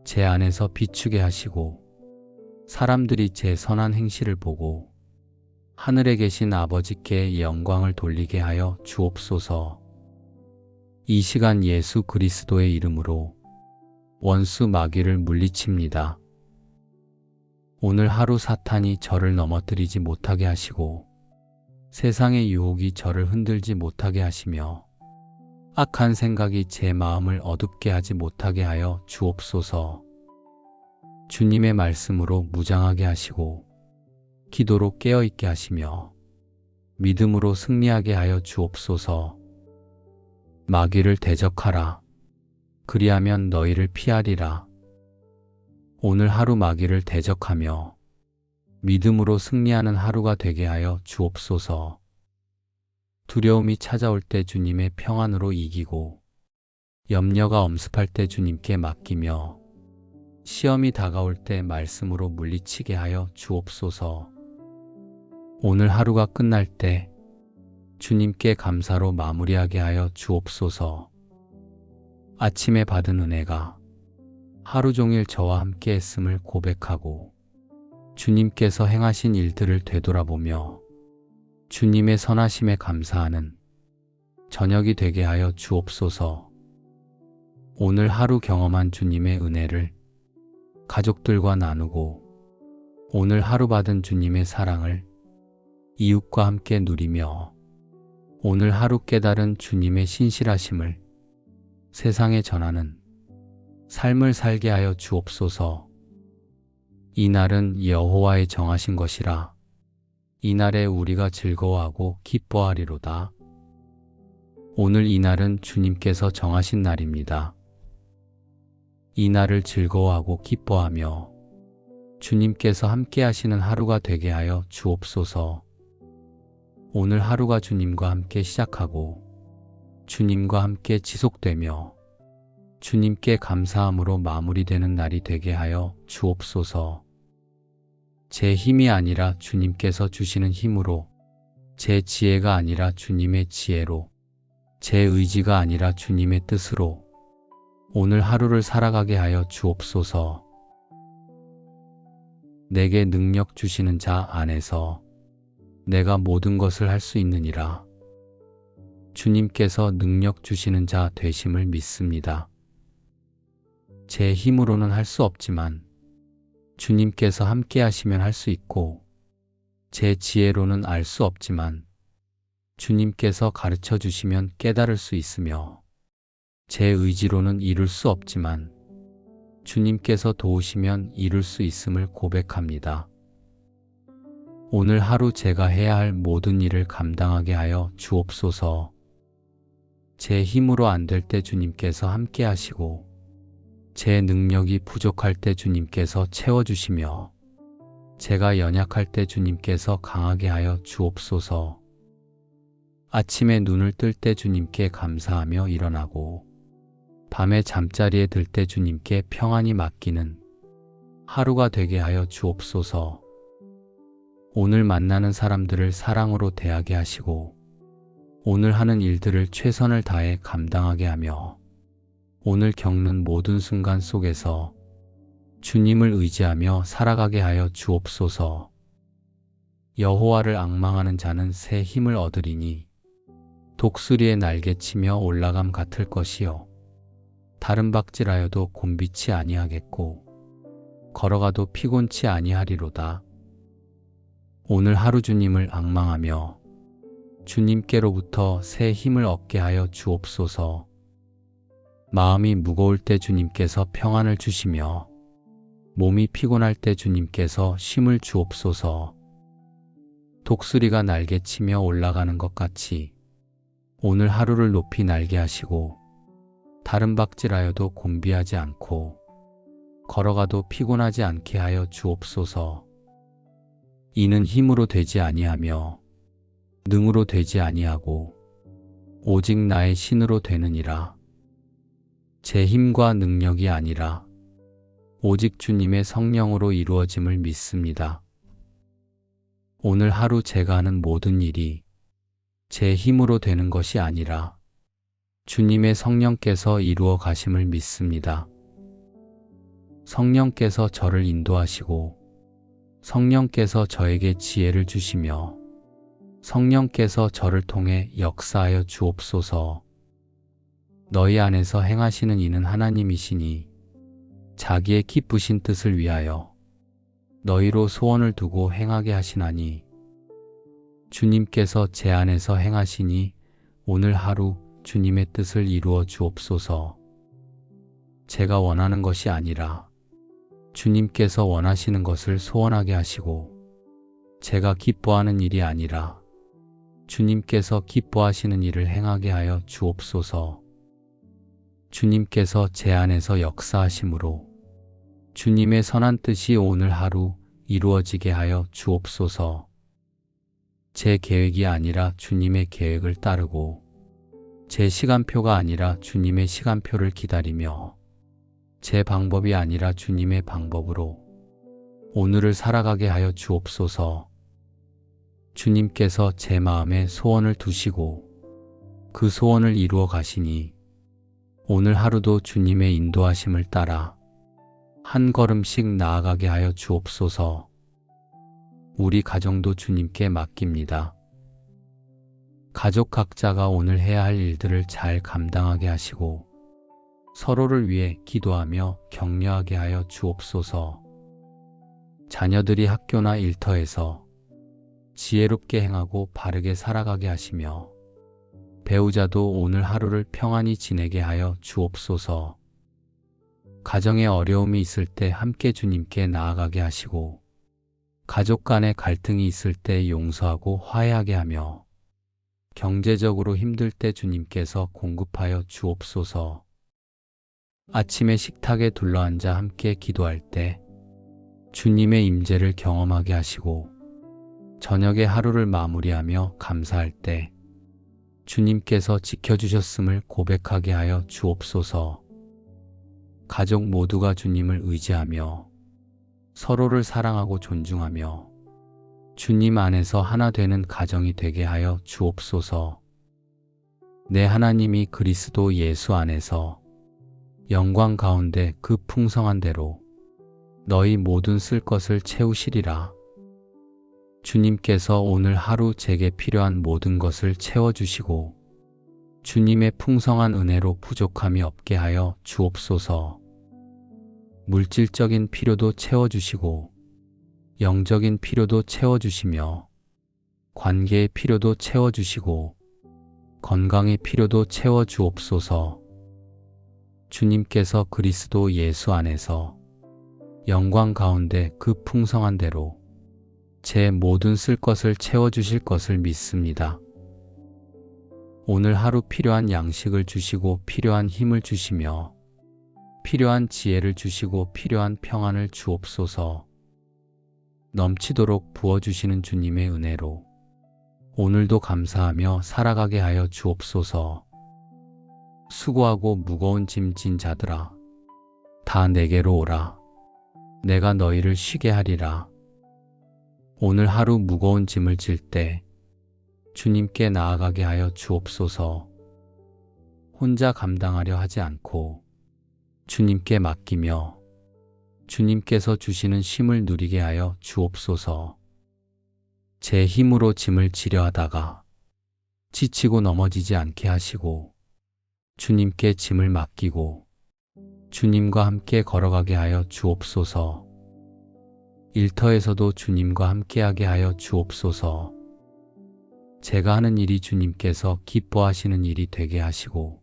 제 안에서 비추게 하시고 사람들이 제 선한 행실을 보고 하늘에 계신 아버지께 영광을 돌리게 하여 주옵소서. 이 시간 예수 그리스도의 이름으로 원수 마귀를 물리칩니다. 오늘 하루 사탄이 저를 넘어뜨리지 못하게 하시고 세상의 유혹이 저를 흔들지 못하게 하시며 악한 생각이 제 마음을 어둡게 하지 못하게 하여 주옵소서. 주님의 말씀으로 무장하게 하시고 기도로 깨어있게 하시며 믿음으로 승리하게 하여 주옵소서. 마귀를 대적하라. 그리하면 너희를 피하리라. 오늘 하루 마귀를 대적하며 믿음으로 승리하는 하루가 되게 하여 주옵소서. 두려움이 찾아올 때 주님의 평안으로 이기고 염려가 엄습할 때 주님께 맡기며 시험이 다가올 때 말씀으로 물리치게 하여 주옵소서. 오늘 하루가 끝날 때 주님께 감사로 마무리하게 하여 주옵소서. 아침에 받은 은혜가 하루 종일 저와 함께 했음을 고백하고 주님께서 행하신 일들을 되돌아보며 주님의 선하심에 감사하는 저녁이 되게 하여 주옵소서. 오늘 하루 경험한 주님의 은혜를 가족들과 나누고 오늘 하루 받은 주님의 사랑을 이웃과 함께 누리며 오늘 하루 깨달은 주님의 신실하심을 세상에 전하는 삶을 살게 하여 주옵소서. 이날은 여호와의 정하신 것이라. 이날에 우리가 즐거워하고 기뻐하리로다. 오늘 이날은 주님께서 정하신 날입니다. 이 날을 즐거워하고 기뻐하며 주님께서 함께 하시는 하루가 되게 하여 주옵소서. 오늘 하루가 주님과 함께 시작하고 주님과 함께 지속되며 주님께 감사함으로 마무리되는 날이 되게 하여 주옵소서. 제 힘이 아니라 주님께서 주시는 힘으로, 제 지혜가 아니라 주님의 지혜로, 제 의지가 아니라 주님의 뜻으로 오늘 하루를 살아가게 하여 주옵소서. 내게 능력 주시는 자 안에서 내가 모든 것을 할 수 있느니라. 주님께서 능력 주시는 자 되심을 믿습니다. 제 힘으로는 할 수 없지만 주님께서 함께 하시면 할 수 있고, 제 지혜로는 알 수 없지만 주님께서 가르쳐 주시면 깨달을 수 있으며, 제 의지로는 이룰 수 없지만 주님께서 도우시면 이룰 수 있음을 고백합니다. 오늘 하루 제가 해야 할 모든 일을 감당하게 하여 주옵소서. 제 힘으로 안 될 때 주님께서 함께 하시고, 제 능력이 부족할 때 주님께서 채워주시며, 제가 연약할 때 주님께서 강하게 하여 주옵소서. 아침에 눈을 뜰 때 주님께 감사하며 일어나고, 밤에 잠자리에 들 때 주님께 평안히 맡기는 하루가 되게 하여 주옵소서. 오늘 만나는 사람들을 사랑으로 대하게 하시고, 오늘 하는 일들을 최선을 다해 감당하게 하며, 오늘 겪는 모든 순간 속에서 주님을 의지하며 살아가게 하여 주옵소서. 여호와를 앙망하는 자는 새 힘을 얻으리니 독수리의 날개치며 올라감 같을 것이요, 다른 박질하여도 곤비치 아니하겠고 걸어가도 피곤치 아니하리로다. 오늘 하루 주님을 앙망하며 주님께로부터 새 힘을 얻게 하여 주옵소서. 마음이 무거울 때 주님께서 평안을 주시며, 몸이 피곤할 때 주님께서 쉼을 주옵소서. 독수리가 날개치며 올라가는 것 같이 오늘 하루를 높이 날게 하시고, 다른 박질하여도 곤비하지 않고 걸어가도 피곤하지 않게 하여 주옵소서. 이는 힘으로 되지 아니하며 능으로 되지 아니하고 오직 나의 신으로 되느니라. 제 힘과 능력이 아니라 오직 주님의 성령으로 이루어짐을 믿습니다. 오늘 하루 제가 하는 모든 일이 제 힘으로 되는 것이 아니라 주님의 성령께서 이루어 가심을 믿습니다. 성령께서 저를 인도하시고, 성령께서 저에게 지혜를 주시며, 성령께서 저를 통해 역사하여 주옵소서. 너희 안에서 행하시는 이는 하나님이시니 자기의 기쁘신 뜻을 위하여 너희로 소원을 두고 행하게 하시나니, 주님께서 제 안에서 행하시니 오늘 하루 주님의 뜻을 이루어 주옵소서. 제가 원하는 것이 아니라 주님께서 원하시는 것을 소원하게 하시고, 제가 기뻐하는 일이 아니라 주님께서 기뻐하시는 일을 행하게 하여 주옵소서. 주님께서 제 안에서 역사하심으로 주님의 선한 뜻이 오늘 하루 이루어지게 하여 주옵소서. 제 계획이 아니라 주님의 계획을 따르고, 제 시간표가 아니라 주님의 시간표를 기다리며, 제 방법이 아니라 주님의 방법으로 오늘을 살아가게 하여 주옵소서. 주님께서 제 마음에 소원을 두시고 그 소원을 이루어 가시니, 오늘 하루도 주님의 인도하심을 따라 한 걸음씩 나아가게 하여 주옵소서. 우리 가정도 주님께 맡깁니다. 가족 각자가 오늘 해야 할 일들을 잘 감당하게 하시고, 서로를 위해 기도하며 격려하게 하여 주옵소서. 자녀들이 학교나 일터에서 지혜롭게 행하고 바르게 살아가게 하시며, 배우자도 오늘 하루를 평안히 지내게 하여 주옵소서. 가정에 어려움이 있을 때 함께 주님께 나아가게 하시고, 가족 간에 갈등이 있을 때 용서하고 화해하게 하며, 경제적으로 힘들 때 주님께서 공급하여 주옵소서. 아침에 식탁에 둘러앉아 함께 기도할 때 주님의 임재를 경험하게 하시고, 저녁에 하루를 마무리하며 감사할 때 주님께서 지켜주셨음을 고백하게 하여 주옵소서. 가족 모두가 주님을 의지하며 서로를 사랑하고 존중하며 주님 안에서 하나 되는 가정이 되게 하여 주옵소서. 내 하나님이 그리스도 예수 안에서 영광 가운데 그 풍성한 대로 너희 모든 쓸 것을 채우시리라. 주님께서 오늘 하루 제게 필요한 모든 것을 채워주시고 주님의 풍성한 은혜로 부족함이 없게 하여 주옵소서. 물질적인 필요도 채워주시고 영적인 필요도 채워주시며 관계의 필요도 채워주시고 건강의 필요도 채워주옵소서. 주님께서 그리스도 예수 안에서 영광 가운데 그 풍성한 대로 제 모든 쓸 것을 채워주실 것을 믿습니다. 오늘 하루 필요한 양식을 주시고 필요한 힘을 주시며 필요한 지혜를 주시고 필요한 평안을 주옵소서. 넘치도록 부어주시는 주님의 은혜로 오늘도 감사하며 살아가게 하여 주옵소서. 수고하고 무거운 짐 진 자들아, 다 내게로 오라. 내가 너희를 쉬게 하리라. 오늘 하루 무거운 짐을 질 때 주님께 나아가게 하여 주옵소서. 혼자 감당하려 하지 않고 주님께 맡기며 주님께서 주시는 쉼을 누리게 하여 주옵소서. 제 힘으로 짐을 지려 하다가 지치고 넘어지지 않게 하시고 주님께 짐을 맡기고 주님과 함께 걸어가게 하여 주옵소서. 일터에서도 주님과 함께하게 하여 주옵소서. 제가 하는 일이 주님께서 기뻐하시는 일이 되게 하시고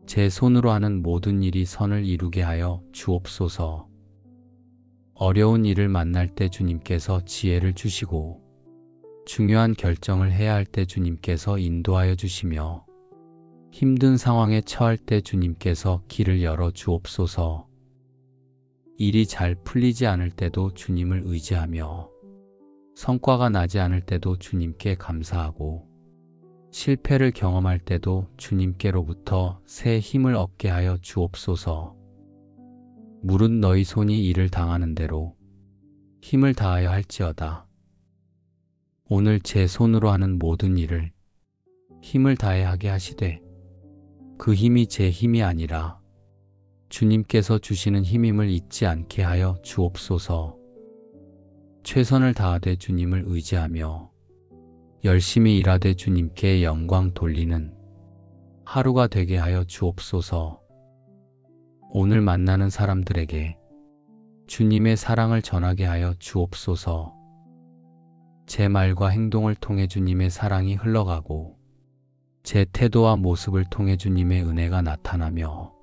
제 손으로 하는 모든 일이 선을 이루게 하여 주옵소서. 어려운 일을 만날 때 주님께서 지혜를 주시고 중요한 결정을 해야 할 때 주님께서 인도하여 주시며 힘든 상황에 처할 때 주님께서 길을 열어 주옵소서. 일이 잘 풀리지 않을 때도 주님을 의지하며 성과가 나지 않을 때도 주님께 감사하고 실패를 경험할 때도 주님께로부터 새 힘을 얻게 하여 주옵소서. 물은 너희 손이 일을 당하는 대로 힘을 다하여 할지어다. 오늘 제 손으로 하는 모든 일을 힘을 다해 하게 하시되 그 힘이 제 힘이 아니라 주님께서 주시는 힘임을 잊지 않게 하여 주옵소서. 최선을 다하되 주님을 의지하며 열심히 일하되 주님께 영광 돌리는 하루가 되게 하여 주옵소서. 오늘 만나는 사람들에게 주님의 사랑을 전하게 하여 주옵소서. 제 말과 행동을 통해 주님의 사랑이 흘러가고 제 태도와 모습을 통해 주님의 은혜가 나타나며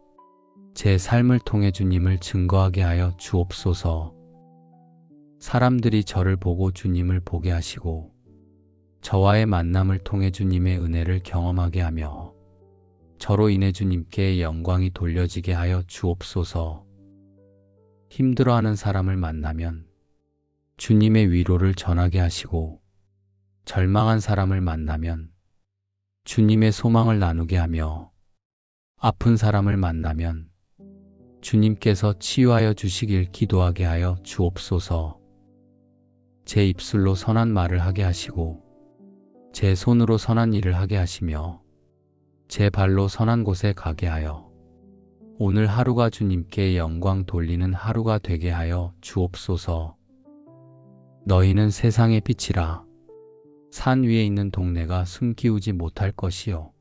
제 삶을 통해 주님을 증거하게 하여 주옵소서. 사람들이 저를 보고 주님을 보게 하시고 저와의 만남을 통해 주님의 은혜를 경험하게 하며 저로 인해 주님께 영광이 돌려지게 하여 주옵소서. 힘들어하는 사람을 만나면 주님의 위로를 전하게 하시고 절망한 사람을 만나면 주님의 소망을 나누게 하며 아픈 사람을 만나면 주님께서 치유하여 주시길 기도하게 하여 주옵소서. 제 입술로 선한 말을 하게 하시고 제 손으로 선한 일을 하게 하시며 제 발로 선한 곳에 가게 하여 오늘 하루가 주님께 영광 돌리는 하루가 되게 하여 주옵소서. 너희는 세상의 빛이라. 산 위에 있는 동네가 숨기우지 못할 것이요.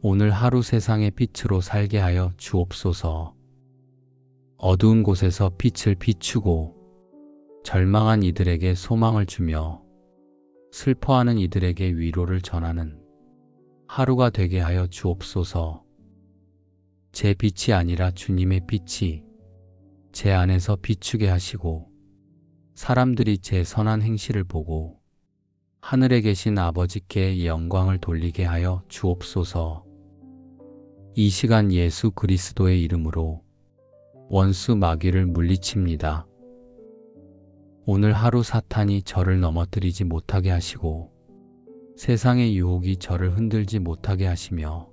오늘 하루 세상의 빛으로 살게 하여 주옵소서. 어두운 곳에서 빛을 비추고 절망한 이들에게 소망을 주며 슬퍼하는 이들에게 위로를 전하는 하루가 되게 하여 주옵소서. 제 빛이 아니라 주님의 빛이 제 안에서 비추게 하시고 사람들이 제 선한 행실을 보고 하늘에 계신 아버지께 영광을 돌리게 하여 주옵소서. 이 시간 예수 그리스도의 이름으로 원수 마귀를 물리칩니다. 오늘 하루 사탄이 저를 넘어뜨리지 못하게 하시고 세상의 유혹이 저를 흔들지 못하게 하시며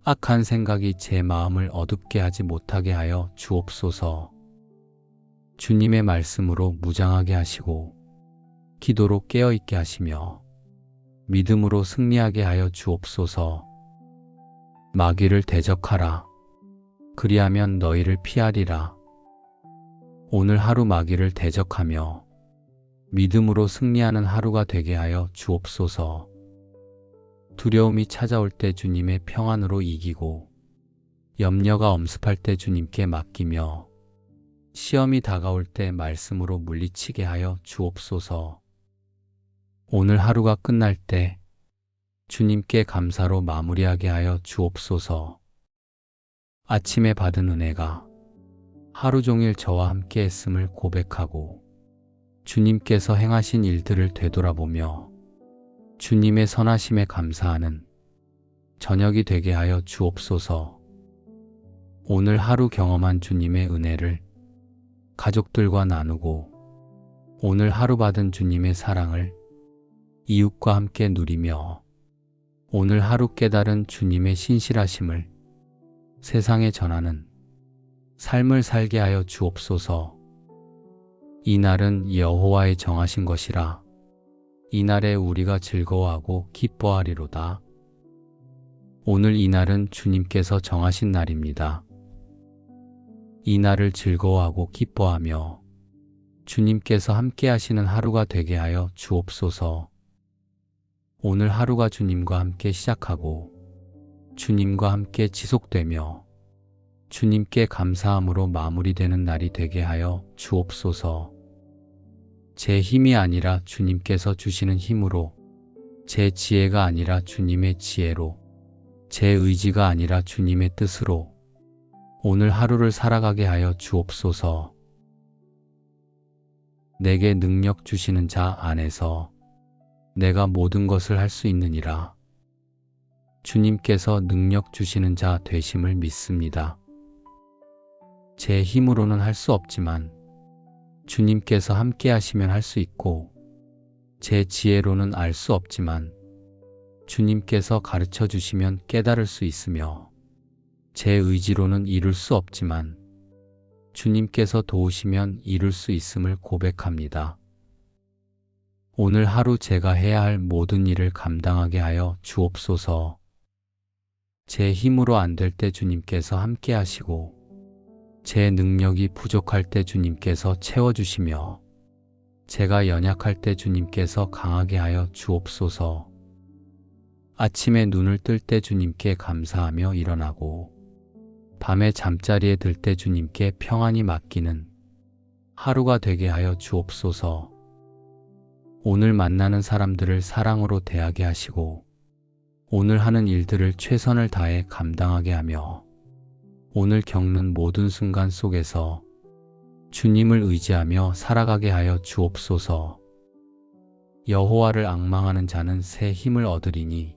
악한 생각이 제 마음을 어둡게 하지 못하게 하여 주옵소서. 주님의 말씀으로 무장하게 하시고 기도로 깨어있게 하시며 믿음으로 승리하게 하여 주옵소서. 마귀를 대적하라. 그리하면 너희를 피하리라. 오늘 하루 마귀를 대적하며 믿음으로 승리하는 하루가 되게 하여 주옵소서. 두려움이 찾아올 때 주님의 평안으로 이기고 염려가 엄습할 때 주님께 맡기며 시험이 다가올 때 말씀으로 물리치게 하여 주옵소서. 오늘 하루가 끝날 때 주님께 감사로 마무리하게 하여 주옵소서. 아침에 받은 은혜가 하루 종일 저와 함께 했음을 고백하고 주님께서 행하신 일들을 되돌아보며 주님의 선하심에 감사하는 저녁이 되게 하여 주옵소서. 오늘 하루 경험한 주님의 은혜를 가족들과 나누고 오늘 하루 받은 주님의 사랑을 이웃과 함께 누리며 오늘 하루 깨달은 주님의 신실하심을 세상에 전하는 삶을 살게 하여 주옵소서. 이 날은 여호와의 정하신 것이라 이 날에 우리가 즐거워하고 기뻐하리로다. 오늘 이 날은 주님께서 정하신 날입니다. 이 날을 즐거워하고 기뻐하며 주님께서 함께 하시는 하루가 되게 하여 주옵소서. 오늘 하루가 주님과 함께 시작하고 주님과 함께 지속되며 주님께 감사함으로 마무리되는 날이 되게 하여 주옵소서. 제 힘이 아니라 주님께서 주시는 힘으로, 제 지혜가 아니라 주님의 지혜로, 제 의지가 아니라 주님의 뜻으로 오늘 하루를 살아가게 하여 주옵소서. 내게 능력 주시는 자 안에서 내가 모든 것을 할 수 있느니라. 주님께서 능력 주시는 자 되심을 믿습니다. 제 힘으로는 할 수 없지만 주님께서 함께 하시면 할 수 있고 제 지혜로는 알 수 없지만 주님께서 가르쳐 주시면 깨달을 수 있으며 제 의지로는 이룰 수 없지만 주님께서 도우시면 이룰 수 있음을 고백합니다. 오늘 하루 제가 해야 할 모든 일을 감당하게 하여 주옵소서. 제 힘으로 안 될 때 주님께서 함께 하시고 제 능력이 부족할 때 주님께서 채워주시며 제가 연약할 때 주님께서 강하게 하여 주옵소서. 아침에 눈을 뜰 때 주님께 감사하며 일어나고 밤에 잠자리에 들 때 주님께 평안히 맡기는 하루가 되게 하여 주옵소서. 오늘 만나는 사람들을 사랑으로 대하게 하시고 오늘 하는 일들을 최선을 다해 감당하게 하며 오늘 겪는 모든 순간 속에서 주님을 의지하며 살아가게 하여 주옵소서. 여호와를 앙망하는 자는 새 힘을 얻으리니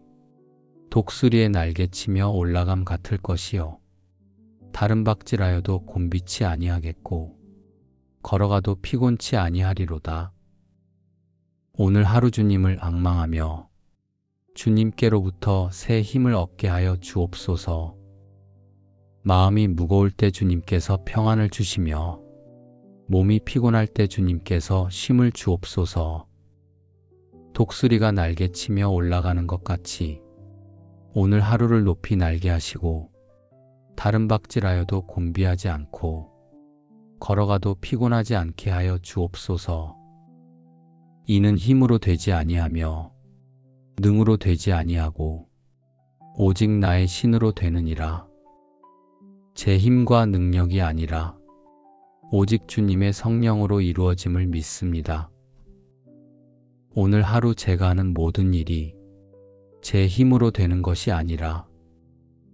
독수리의 날개치며 올라감 같을 것이요 다른 박질하여도 곤비치 아니하겠고 걸어가도 피곤치 아니하리로다. 오늘 하루 주님을 앙망하며 주님께로부터 새 힘을 얻게 하여 주옵소서. 마음이 무거울 때 주님께서 평안을 주시며 몸이 피곤할 때 주님께서 쉼을 주옵소서. 독수리가 날개치며 올라가는 것 같이 오늘 하루를 높이 날게 하시고 다른 박질하여도 곤비하지 않고 걸어가도 피곤하지 않게 하여 주옵소서. 이는 힘으로 되지 아니하며 능으로 되지 아니하고 오직 나의 신으로 되느니라. 제 힘과 능력이 아니라 오직 주님의 성령으로 이루어짐을 믿습니다. 오늘 하루 제가 하는 모든 일이 제 힘으로 되는 것이 아니라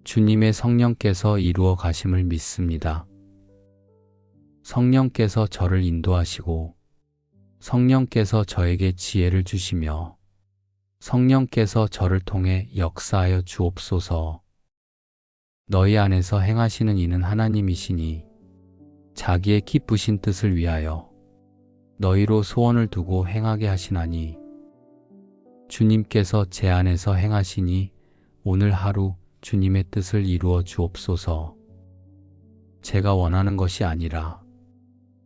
주님의 성령께서 이루어 가심을 믿습니다. 성령께서 저를 인도하시고 성령께서 저에게 지혜를 주시며 성령께서 저를 통해 역사하여 주옵소서. 너희 안에서 행하시는 이는 하나님이시니 자기의 기쁘신 뜻을 위하여 너희로 소원을 두고 행하게 하시나니 주님께서 제 안에서 행하시니 오늘 하루 주님의 뜻을 이루어 주옵소서. 제가 원하는 것이 아니라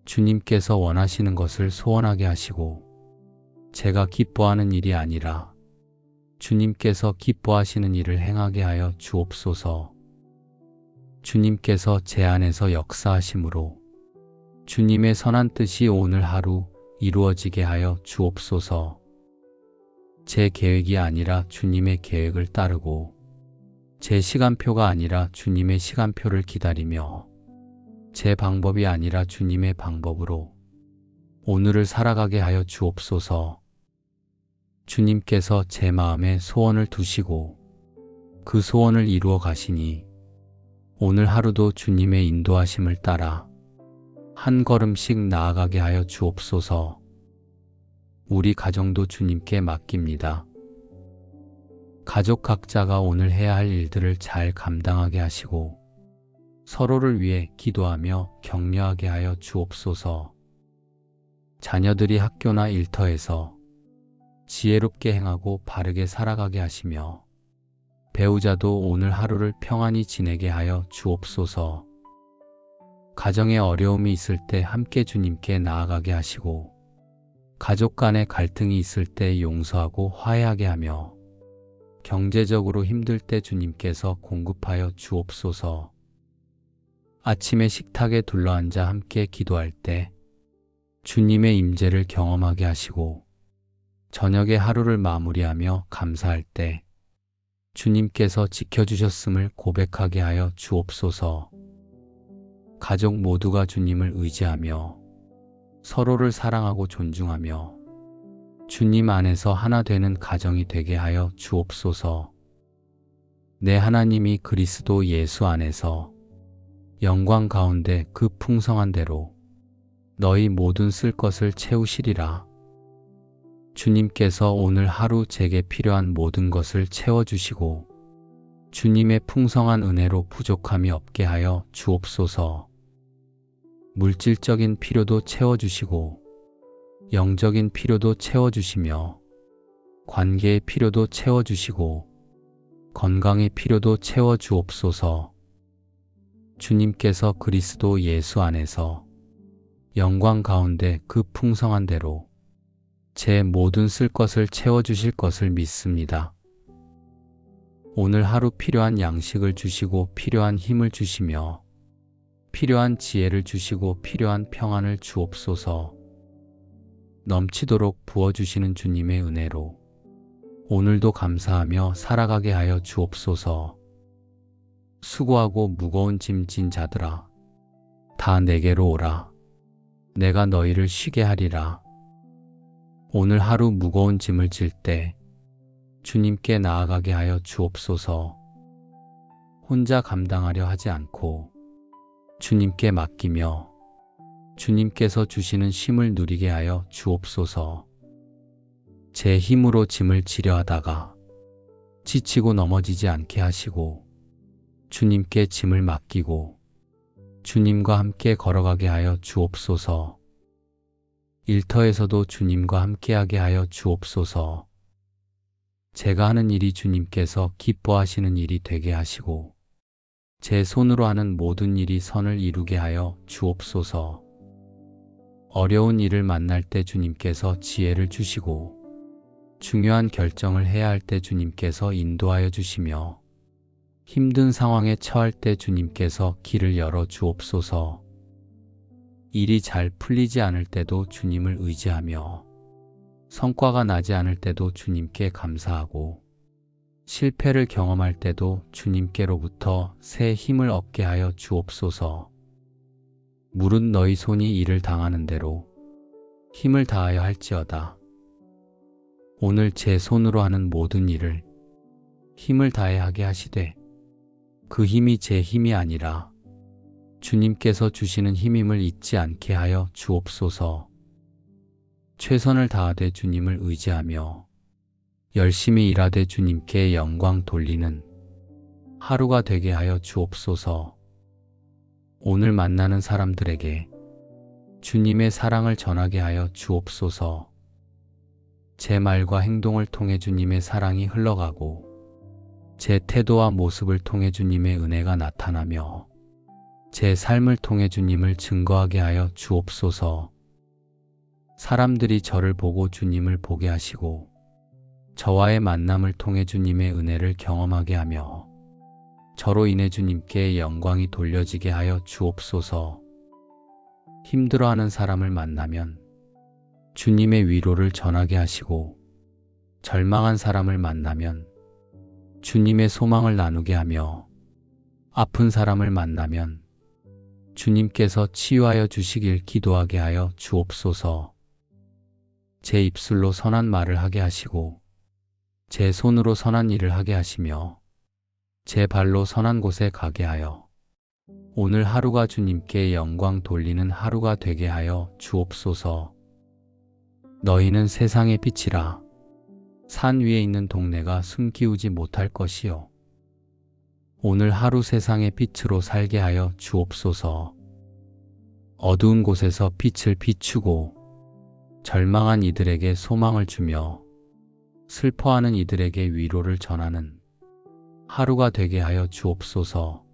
주님께서 원하시는 것을 소원하게 하시고 제가 기뻐하는 일이 아니라 주님께서 기뻐하시는 일을 행하게 하여 주옵소서. 주님께서 제 안에서 역사하심으로 주님의 선한 뜻이 오늘 하루 이루어지게 하여 주옵소서. 제 계획이 아니라 주님의 계획을 따르고 제 시간표가 아니라 주님의 시간표를 기다리며 제 방법이 아니라 주님의 방법으로 오늘을 살아가게 하여 주옵소서. 주님께서 제 마음에 소원을 두시고 그 소원을 이루어 가시니 오늘 하루도 주님의 인도하심을 따라 한 걸음씩 나아가게 하여 주옵소서. 우리 가정도 주님께 맡깁니다. 가족 각자가 오늘 해야 할 일들을 잘 감당하게 하시고 서로를 위해 기도하며 격려하게 하여 주옵소서. 자녀들이 학교나 일터에서 지혜롭게 행하고 바르게 살아가게 하시며 배우자도 오늘 하루를 평안히 지내게 하여 주옵소서. 가정에 어려움이 있을 때 함께 주님께 나아가게 하시고 가족 간에 갈등이 있을 때 용서하고 화해하게 하며 경제적으로 힘들 때 주님께서 공급하여 주옵소서. 아침에 식탁에 둘러앉아 함께 기도할 때 주님의 임재를 경험하게 하시고 저녁에 하루를 마무리하며 감사할 때 주님께서 지켜주셨음을 고백하게 하여 주옵소서. 가족 모두가 주님을 의지하며 서로를 사랑하고 존중하며 주님 안에서 하나 되는 가정이 되게 하여 주옵소서. 내 하나님이 그리스도 예수 안에서 영광 가운데 그 풍성한 대로 너희 모든 쓸 것을 채우시리라. 주님께서 오늘 하루 제게 필요한 모든 것을 채워주시고 주님의 풍성한 은혜로 부족함이 없게 하여 주옵소서. 물질적인 필요도 채워주시고 영적인 필요도 채워주시며 관계의 필요도 채워주시고 건강의 필요도 채워주옵소서. 주님께서 그리스도 예수 안에서 영광 가운데 그 풍성한 대로 제 모든 쓸 것을 채워주실 것을 믿습니다. 오늘 하루 필요한 양식을 주시고 필요한 힘을 주시며 필요한 지혜를 주시고 필요한 평안을 주옵소서. 넘치도록 부어주시는 주님의 은혜로 오늘도 감사하며 살아가게 하여 주옵소서. 수고하고 무거운 짐 진 자들아, 다 내게로 오라. 내가 너희를 쉬게 하리라. 오늘 하루 무거운 짐을 질 때 주님께 나아가게 하여 주옵소서. 혼자 감당하려 하지 않고 주님께 맡기며 주님께서 주시는 쉼을 누리게 하여 주옵소서. 제 힘으로 짐을 지려 하다가 지치고 넘어지지 않게 하시고 주님께 짐을 맡기고 주님과 함께 걸어가게 하여 주옵소서. 일터에서도 주님과 함께하게 하여 주옵소서. 제가 하는 일이 주님께서 기뻐하시는 일이 되게 하시고 제 손으로 하는 모든 일이 선을 이루게 하여 주옵소서. 어려운 일을 만날 때 주님께서 지혜를 주시고 중요한 결정을 해야 할 때 주님께서 인도하여 주시며 힘든 상황에 처할 때 주님께서 길을 열어 주옵소서. 일이 잘 풀리지 않을 때도 주님을 의지하며 성과가 나지 않을 때도 주님께 감사하고 실패를 경험할 때도 주님께로부터 새 힘을 얻게 하여 주옵소서. 물은 너희 손이 일을 당하는 대로 힘을 다하여 할지어다. 오늘 제 손으로 하는 모든 일을 힘을 다해 하게 하시되 그 힘이 제 힘이 아니라 주님께서 주시는 힘임을 잊지 않게 하여 주옵소서. 최선을 다하되 주님을 의지하며 열심히 일하되 주님께 영광 돌리는 하루가 되게 하여 주옵소서. 오늘 만나는 사람들에게 주님의 사랑을 전하게 하여 주옵소서. 제 말과 행동을 통해 주님의 사랑이 흘러가고 제 태도와 모습을 통해 주님의 은혜가 나타나며 제 삶을 통해 주님을 증거하게 하여 주옵소서. 사람들이 저를 보고 주님을 보게 하시고 저와의 만남을 통해 주님의 은혜를 경험하게 하며 저로 인해 주님께 영광이 돌려지게 하여 주옵소서. 힘들어하는 사람을 만나면 주님의 위로를 전하게 하시고 절망한 사람을 만나면 주님의 소망을 나누게 하며 아픈 사람을 만나면 주님께서 치유하여 주시길 기도하게 하여 주옵소서. 제 입술로 선한 말을 하게 하시고 제 손으로 선한 일을 하게 하시며 제 발로 선한 곳에 가게 하여 오늘 하루가 주님께 영광 돌리는 하루가 되게 하여 주옵소서. 너희는 세상의 빛이라. 산 위에 있는 동네가 숨기우지 못할 것이요. 오늘 하루 세상의 빛으로 살게 하여 주옵소서. 어두운 곳에서 빛을 비추고 절망한 이들에게 소망을 주며 슬퍼하는 이들에게 위로를 전하는 하루가 되게 하여 주옵소서.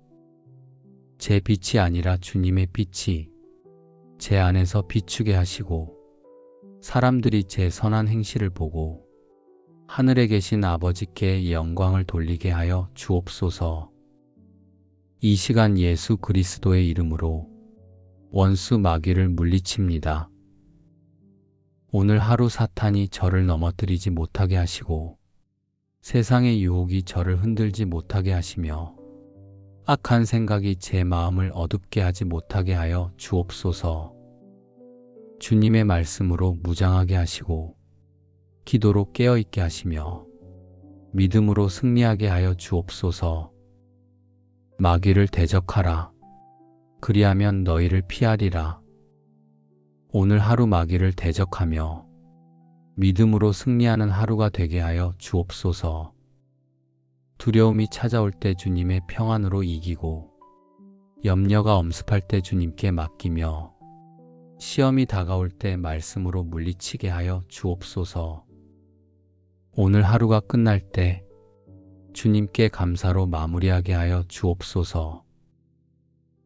제 빛이 아니라 주님의 빛이 제 안에서 비추게 하시고 사람들이 제 선한 행실을 보고 하늘에 계신 아버지께 영광을 돌리게 하여 주옵소서. 이 시간 예수 그리스도의 이름으로 원수 마귀를 물리칩니다. 오늘 하루 사탄이 저를 넘어뜨리지 못하게 하시고 세상의 유혹이 저를 흔들지 못하게 하시며 악한 생각이 제 마음을 어둡게 하지 못하게 하여 주옵소서. 주님의 말씀으로 무장하게 하시고 기도로 깨어있게 하시며 믿음으로 승리하게 하여 주옵소서. 마귀를 대적하라. 그리하면 너희를 피하리라. 오늘 하루 마귀를 대적하며 믿음으로 승리하는 하루가 되게 하여 주옵소서. 두려움이 찾아올 때 주님의 평안으로 이기고 염려가 엄습할 때 주님께 맡기며 시험이 다가올 때 말씀으로 물리치게 하여 주옵소서. 오늘 하루가 끝날 때 주님께 감사로 마무리하게 하여 주옵소서.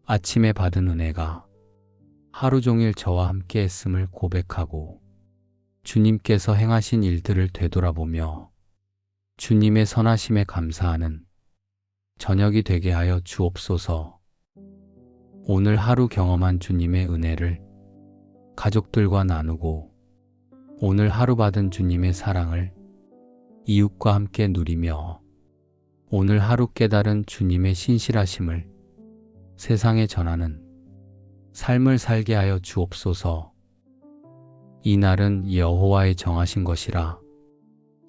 아침에 받은 은혜가 하루 종일 저와 함께 했음을 고백하고 주님께서 행하신 일들을 되돌아보며 주님의 선하심에 감사하는 저녁이 되게 하여 주옵소서. 오늘 하루 경험한 주님의 은혜를 가족들과 나누고 오늘 하루 받은 주님의 사랑을 이웃과 함께 누리며 오늘 하루 깨달은 주님의 신실하심을 세상에 전하는 삶을 살게 하여 주옵소서. 이 날은 여호와의 정하신 것이라.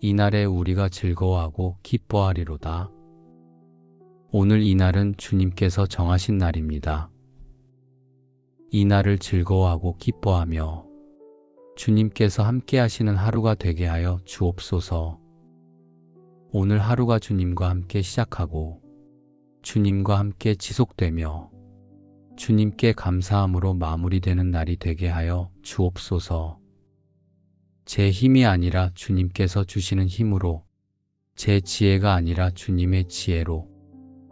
이 날에 우리가 즐거워하고 기뻐하리로다. 오늘 이 날은 주님께서 정하신 날입니다. 이 날을 즐거워하고 기뻐하며 주님께서 함께 하시는 하루가 되게 하여 주옵소서. 오늘 하루가 주님과 함께 시작하고 주님과 함께 지속되며 주님께 감사함으로 마무리되는 날이 되게 하여 주옵소서. 제 힘이 아니라 주님께서 주시는 힘으로, 제 지혜가 아니라 주님의 지혜로,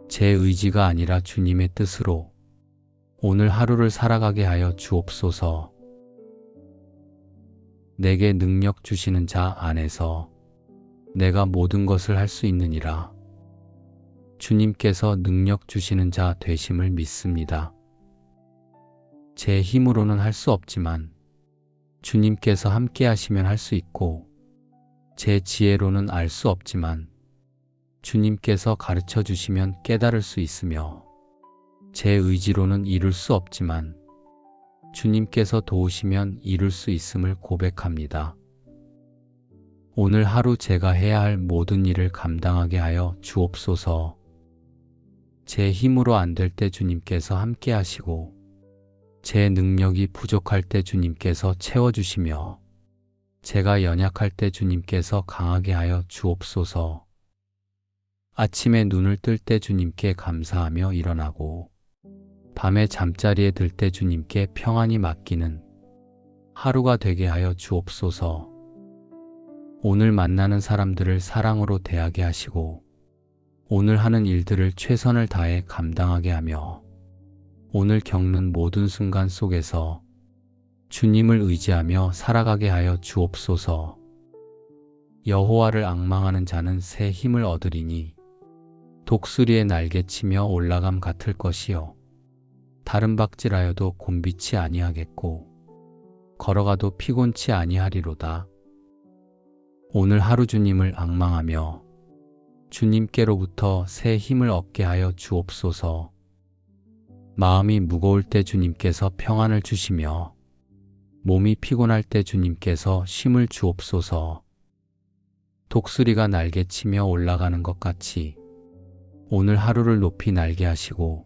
제 의지가 아니라 주님의 뜻으로 오늘 하루를 살아가게 하여 주옵소서. 내게 능력 주시는 자 안에서 내가 모든 것을 할 수 있느니라. 주님께서 능력 주시는 자 되심을 믿습니다. 제 힘으로는 할 수 없지만 주님께서 함께 하시면 할 수 있고, 제 지혜로는 알 수 없지만 주님께서 가르쳐 주시면 깨달을 수 있으며, 제 의지로는 이룰 수 없지만 주님께서 도우시면 이룰 수 있음을 고백합니다. 오늘 하루 제가 해야 할 모든 일을 감당하게 하여 주옵소서. 제 힘으로 안 될 때 주님께서 함께 하시고, 제 능력이 부족할 때 주님께서 채워주시며, 제가 연약할 때 주님께서 강하게 하여 주옵소서. 아침에 눈을 뜰 때 주님께 감사하며 일어나고 밤에 잠자리에 들 때 주님께 평안히 맡기는 하루가 되게 하여 주옵소서. 오늘 만나는 사람들을 사랑으로 대하게 하시고 오늘 하는 일들을 최선을 다해 감당하게 하며 오늘 겪는 모든 순간 속에서 주님을 의지하며 살아가게 하여 주옵소서. 여호와를 앙망하는 자는 새 힘을 얻으리니 독수리의 날개치며 올라감 같을 것이요 다른 박질하여도 곤비치 아니하겠고 걸어가도 피곤치 아니하리로다. 오늘 하루 주님을 앙망하며 주님께로부터 새 힘을 얻게 하여 주옵소서. 마음이 무거울 때 주님께서 평안을 주시며 몸이 피곤할 때 주님께서 쉼을 주옵소서. 독수리가 날개치며 올라가는 것 같이 오늘 하루를 높이 날게 하시고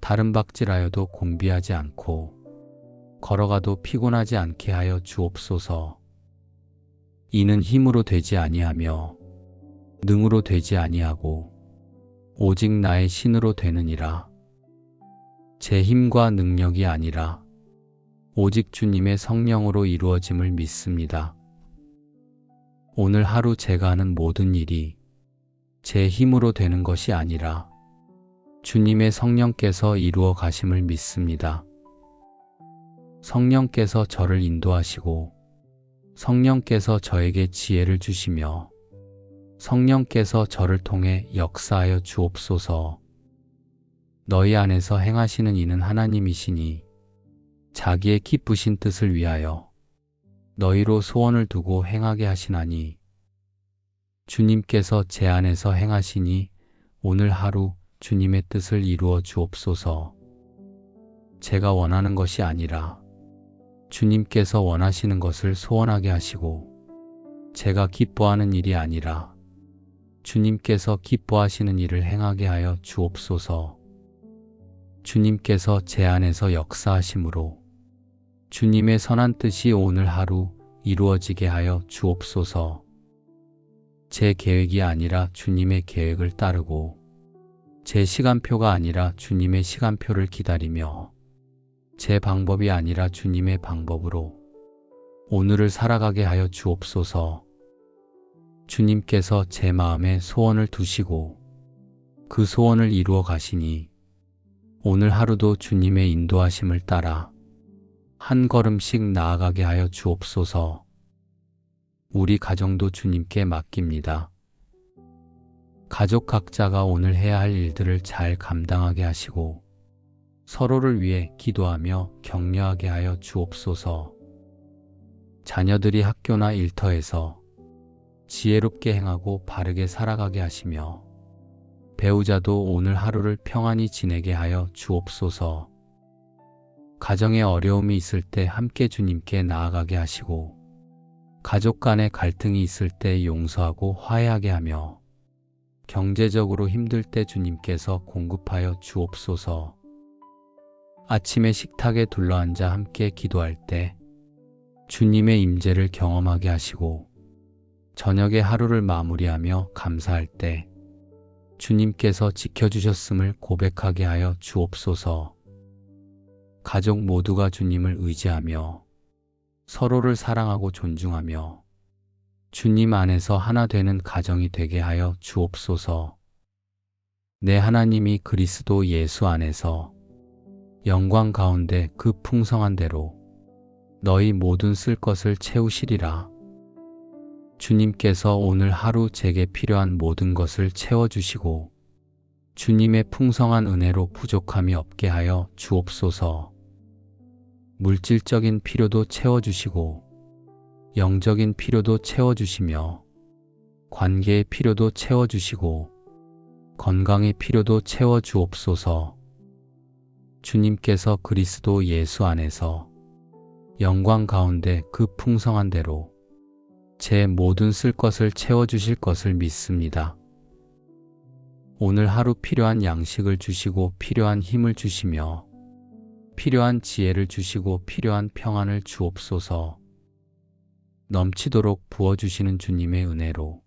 다른 박질하여도 곤비하지 않고 걸어가도 피곤하지 않게 하여 주옵소서. 이는 힘으로 되지 아니하며 능으로 되지 아니하고 오직 나의 신으로 되느니라. 제 힘과 능력이 아니라 오직 주님의 성령으로 이루어짐을 믿습니다. 오늘 하루 제가 하는 모든 일이 제 힘으로 되는 것이 아니라 주님의 성령께서 이루어 가심을 믿습니다. 성령께서 저를 인도하시고 성령께서 저에게 지혜를 주시며 성령께서 저를 통해 역사하여 주옵소서. 너희 안에서 행하시는 이는 하나님이시니 자기의 기쁘신 뜻을 위하여 너희로 소원을 두고 행하게 하시나니 주님께서 제 안에서 행하시니 오늘 하루 주님의 뜻을 이루어 주옵소서. 제가 원하는 것이 아니라 주님께서 원하시는 것을 소원하게 하시고 제가 기뻐하는 일이 아니라 주님께서 기뻐하시는 일을 행하게 하여 주옵소서. 주님께서 제 안에서 역사하심으로 주님의 선한 뜻이 오늘 하루 이루어지게 하여 주옵소서. 제 계획이 아니라 주님의 계획을 따르고 제 시간표가 아니라 주님의 시간표를 기다리며 제 방법이 아니라 주님의 방법으로 오늘을 살아가게 하여 주옵소서. 주님께서 제 마음에 소원을 두시고 그 소원을 이루어 가시니 오늘 하루도 주님의 인도하심을 따라 한 걸음씩 나아가게 하여 주옵소서. 우리 가정도 주님께 맡깁니다. 가족 각자가 오늘 해야 할 일들을 잘 감당하게 하시고 서로를 위해 기도하며 격려하게 하여 주옵소서. 자녀들이 학교나 일터에서 지혜롭게 행하고 바르게 살아가게 하시며 배우자도 오늘 하루를 평안히 지내게 하여 주옵소서. 가정에 어려움이 있을 때 함께 주님께 나아가게 하시고 가족 간에 갈등이 있을 때 용서하고 화해하게 하며 경제적으로 힘들 때 주님께서 공급하여 주옵소서. 아침에 식탁에 둘러앉아 함께 기도할 때 주님의 임재를 경험하게 하시고 저녁에 하루를 마무리하며 감사할 때 주님께서 지켜주셨음을 고백하게 하여 주옵소서. 가족 모두가 주님을 의지하며 서로를 사랑하고 존중하며 주님 안에서 하나 되는 가정이 되게 하여 주옵소서. 내 하나님이 그리스도 예수 안에서 영광 가운데 그 풍성한 대로 너희 모든 쓸 것을 채우시리라. 주님께서 오늘 하루 제게 필요한 모든 것을 채워주시고 주님의 풍성한 은혜로 부족함이 없게 하여 주옵소서. 물질적인 필요도 채워주시고 영적인 필요도 채워주시며 관계의 필요도 채워주시고 건강의 필요도 채워주옵소서. 주님께서 그리스도 예수 안에서 영광 가운데 그 풍성한 대로 제 모든 쓸 것을 채워주실 것을 믿습니다. 오늘 하루 필요한 양식을 주시고 필요한 힘을 주시며 필요한 지혜를 주시고 필요한 평안을 주옵소서. 넘치도록 부어주시는 주님의 은혜로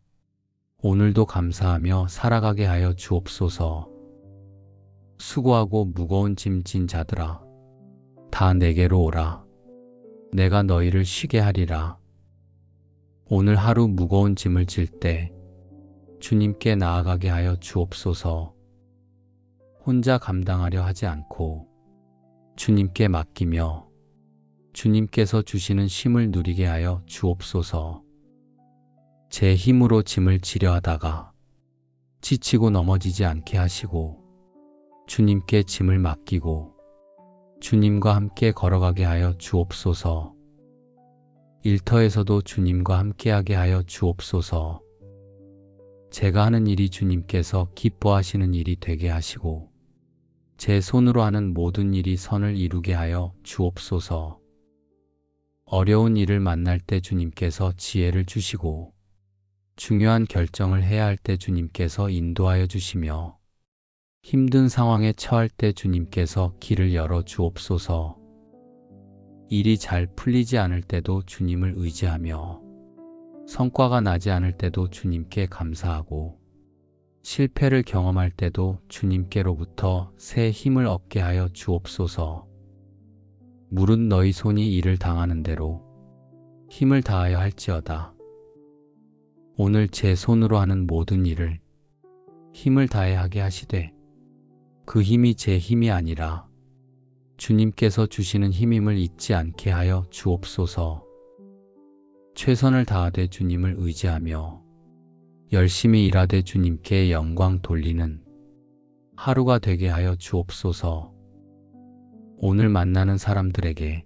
오늘도 감사하며 살아가게 하여 주옵소서. 수고하고 무거운 짐 진 자들아, 다 내게로 오라. 내가 너희를 쉬게 하리라. 오늘 하루 무거운 짐을 질 때 주님께 나아가게 하여 주옵소서. 혼자 감당하려 하지 않고 주님께 맡기며 주님께서 주시는 쉼을 누리게 하여 주옵소서. 제 힘으로 짐을 지려 하다가 지치고 넘어지지 않게 하시고 주님께 짐을 맡기고 주님과 함께 걸어가게 하여 주옵소서. 일터에서도 주님과 함께하게 하여 주옵소서. 제가 하는 일이 주님께서 기뻐하시는 일이 되게 하시고 제 손으로 하는 모든 일이 선을 이루게 하여 주옵소서. 어려운 일을 만날 때 주님께서 지혜를 주시고 중요한 결정을 해야 할 때 주님께서 인도하여 주시며 힘든 상황에 처할 때 주님께서 길을 열어 주옵소서. 일이 잘 풀리지 않을 때도 주님을 의지하며 성과가 나지 않을 때도 주님께 감사하고 실패를 경험할 때도 주님께로부터 새 힘을 얻게 하여 주옵소서. 물은 너희 손이 일을 당하는 대로 힘을 다하여 할지어다. 오늘 제 손으로 하는 모든 일을 힘을 다해 하게 하시되 그 힘이 제 힘이 아니라 주님께서 주시는 힘임을 잊지 않게 하여 주옵소서. 최선을 다하되 주님을 의지하며 열심히 일하되 주님께 영광 돌리는 하루가 되게 하여 주옵소서. 오늘 만나는 사람들에게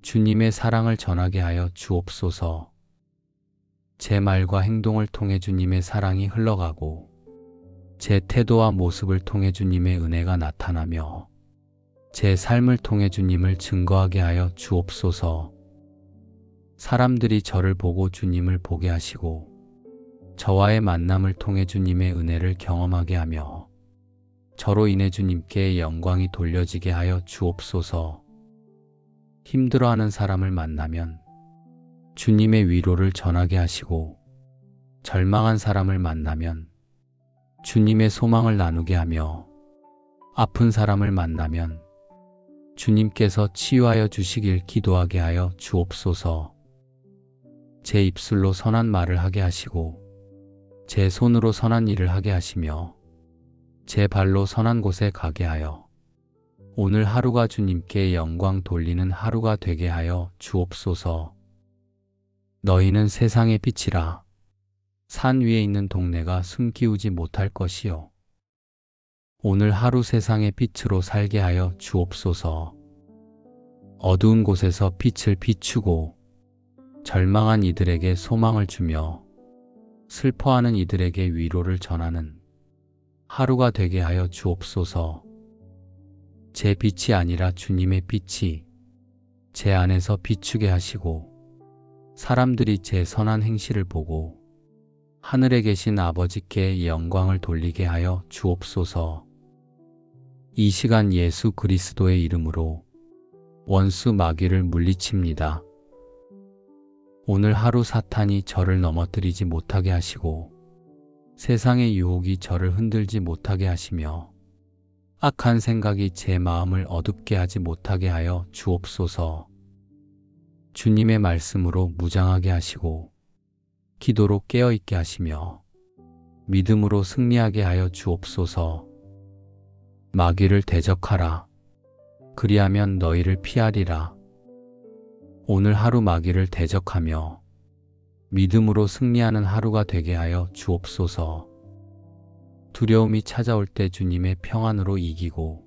주님의 사랑을 전하게 하여 주옵소서. 제 말과 행동을 통해 주님의 사랑이 흘러가고 제 태도와 모습을 통해 주님의 은혜가 나타나며 제 삶을 통해 주님을 증거하게 하여 주옵소서. 사람들이 저를 보고 주님을 보게 하시고 저와의 만남을 통해 주님의 은혜를 경험하게 하며 저로 인해 주님께 영광이 돌려지게 하여 주옵소서. 힘들어하는 사람을 만나면 주님의 위로를 전하게 하시고 절망한 사람을 만나면 주님의 소망을 나누게 하며 아픈 사람을 만나면 주님께서 치유하여 주시길 기도하게 하여 주옵소서. 제 입술로 선한 말을 하게 하시고 제 손으로 선한 일을 하게 하시며 제 발로 선한 곳에 가게 하여 오늘 하루가 주님께 영광 돌리는 하루가 되게 하여 주옵소서. 너희는 세상의 빛이라. 산 위에 있는 동네가 숨기우지 못할 것이요. 오늘 하루 세상의 빛으로 살게 하여 주옵소서. 어두운 곳에서 빛을 비추고 절망한 이들에게 소망을 주며 슬퍼하는 이들에게 위로를 전하는 하루가 되게 하여 주옵소서. 제 빛이 아니라 주님의 빛이 제 안에서 비추게 하시고 사람들이 제 선한 행실을 보고 하늘에 계신 아버지께 영광을 돌리게 하여 주옵소서. 이 시간 예수 그리스도의 이름으로 원수 마귀를 물리칩니다. 오늘 하루 사탄이 저를 넘어뜨리지 못하게 하시고 세상의 유혹이 저를 흔들지 못하게 하시며 악한 생각이 제 마음을 어둡게 하지 못하게 하여 주옵소서. 주님의 말씀으로 무장하게 하시고 기도로 깨어있게 하시며 믿음으로 승리하게 하여 주옵소서. 마귀를 대적하라. 그리하면 너희를 피하리라. 오늘 하루 마귀를 대적하며 믿음으로 승리하는 하루가 되게 하여 주옵소서. 두려움이 찾아올 때 주님의 평안으로 이기고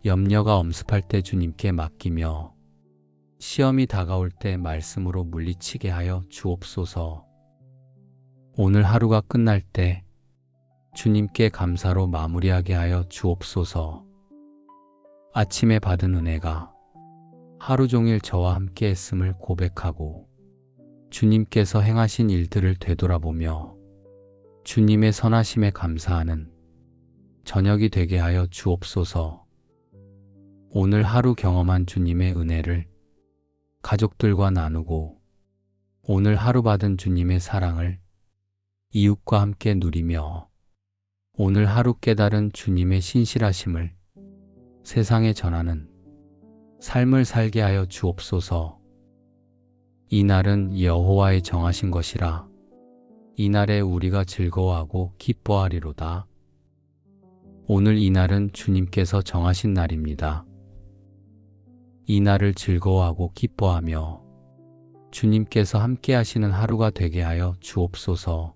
염려가 엄습할 때 주님께 맡기며 시험이 다가올 때 말씀으로 물리치게 하여 주옵소서. 오늘 하루가 끝날 때 주님께 감사로 마무리하게 하여 주옵소서. 아침에 받은 은혜가 하루 종일 저와 함께 했음을 고백하고 주님께서 행하신 일들을 되돌아보며 주님의 선하심에 감사하는 저녁이 되게 하여 주옵소서. 오늘 하루 경험한 주님의 은혜를 가족들과 나누고 오늘 하루 받은 주님의 사랑을 이웃과 함께 누리며 오늘 하루 깨달은 주님의 신실하심을 세상에 전하는 삶을 살게 하여 주옵소서. 이 날은 여호와의 정하신 것이라 이날에 우리가 즐거워하고 기뻐하리로다. 오늘 이 날은 주님께서 정하신 날입니다. 이 날을 즐거워하고 기뻐하며 주님께서 함께 하시는 하루가 되게 하여 주옵소서.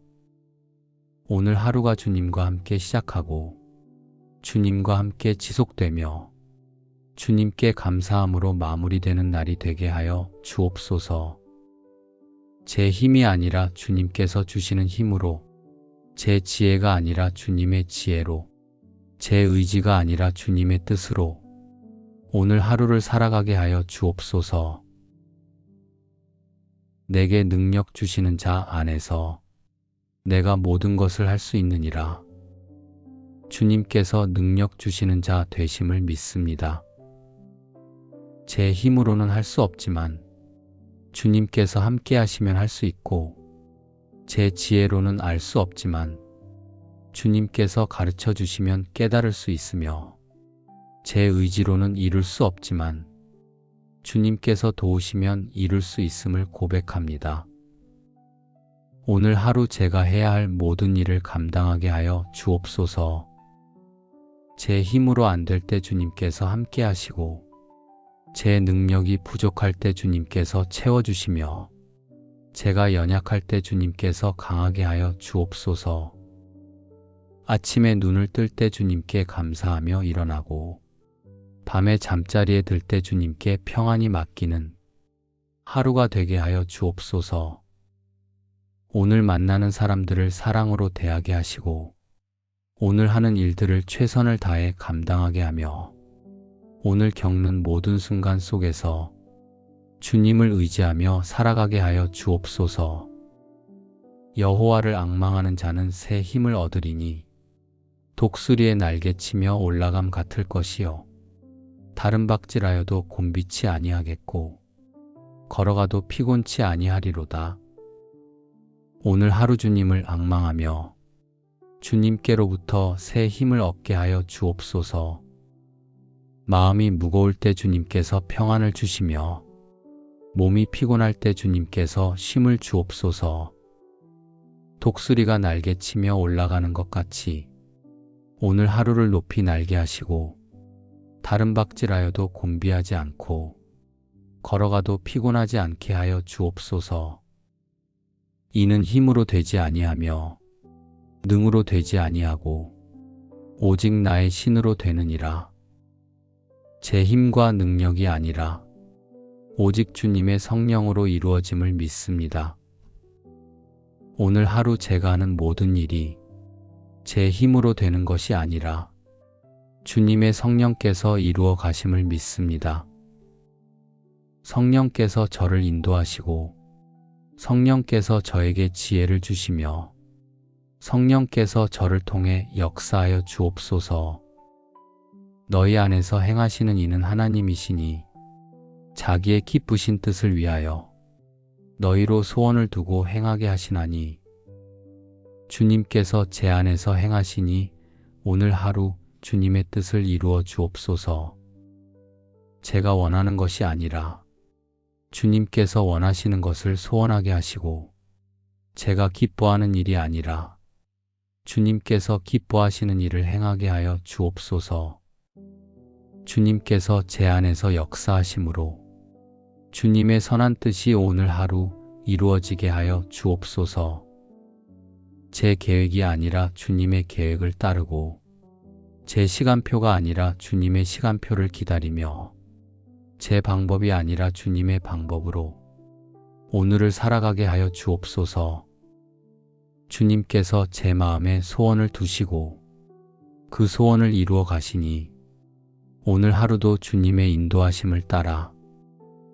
오늘 하루가 주님과 함께 시작하고 주님과 함께 지속되며 주님께 감사함으로 마무리되는 날이 되게 하여 주옵소서. 제 힘이 아니라 주님께서 주시는 힘으로, 제 지혜가 아니라 주님의 지혜로, 제 의지가 아니라 주님의 뜻으로 오늘 하루를 살아가게 하여 주옵소서. 내게 능력 주시는 자 안에서 내가 모든 것을 할 수 있느니라. 주님께서 능력 주시는 자 되심을 믿습니다. 제 힘으로는 할 수 없지만 주님께서 함께 하시면 할 수 있고, 제 지혜로는 알 수 없지만 주님께서 가르쳐 주시면 깨달을 수 있으며, 제 의지로는 이룰 수 없지만 주님께서 도우시면 이룰 수 있음을 고백합니다. 오늘 하루 제가 해야 할 모든 일을 감당하게 하여 주옵소서. 제 힘으로 안 될 때 주님께서 함께 하시고, 제 능력이 부족할 때 주님께서 채워주시며, 제가 연약할 때 주님께서 강하게 하여 주옵소서. 아침에 눈을 뜰 때 주님께 감사하며 일어나고, 밤에 잠자리에 들 때 주님께 평안히 맡기는 하루가 되게 하여 주옵소서. 오늘 만나는 사람들을 사랑으로 대하게 하시고, 오늘 하는 일들을 최선을 다해 감당하게 하며, 오늘 겪는 모든 순간 속에서 주님을 의지하며 살아가게 하여 주옵소서. 여호와를 앙망하는 자는 새 힘을 얻으리니 독수리의 날개치며 올라감 같을 것이요, 다른 박질하여도 곤비치 아니하겠고 걸어가도 피곤치 아니하리로다. 오늘 하루 주님을 앙망하며 주님께로부터 새 힘을 얻게 하여 주옵소서. 마음이 무거울 때 주님께서 평안을 주시며, 몸이 피곤할 때 주님께서 쉼을 주옵소서. 독수리가 날개치며 올라가는 것 같이 오늘 하루를 높이 날게 하시고, 다른 박질하여도 곤비하지 않고 걸어가도 피곤하지 않게 하여 주옵소서. 이는 힘으로 되지 아니하며 능으로 되지 아니하고 오직 나의 신으로 되느니라. 제 힘과 능력이 아니라 오직 주님의 성령으로 이루어짐을 믿습니다. 오늘 하루 제가 하는 모든 일이 제 힘으로 되는 것이 아니라 주님의 성령께서 이루어 가심을 믿습니다. 성령께서 저를 인도하시고, 성령께서 저에게 지혜를 주시며, 성령께서 저를 통해 역사하여 주옵소서. 너희 안에서 행하시는 이는 하나님이시니 자기의 기쁘신 뜻을 위하여 너희로 소원을 두고 행하게 하시나니, 주님께서 제 안에서 행하시니 오늘 하루 주님의 뜻을 이루어 주옵소서. 제가 원하는 것이 아니라 주님께서 원하시는 것을 소원하게 하시고, 제가 기뻐하는 일이 아니라 주님께서 기뻐하시는 일을 행하게 하여 주옵소서. 주님께서 제 안에서 역사하심으로 주님의 선한 뜻이 오늘 하루 이루어지게 하여 주옵소서. 제 계획이 아니라 주님의 계획을 따르고, 제 시간표가 아니라 주님의 시간표를 기다리며, 제 방법이 아니라 주님의 방법으로 오늘을 살아가게 하여 주옵소서. 주님께서 제 마음에 소원을 두시고 그 소원을 이루어 가시니, 오늘 하루도 주님의 인도하심을 따라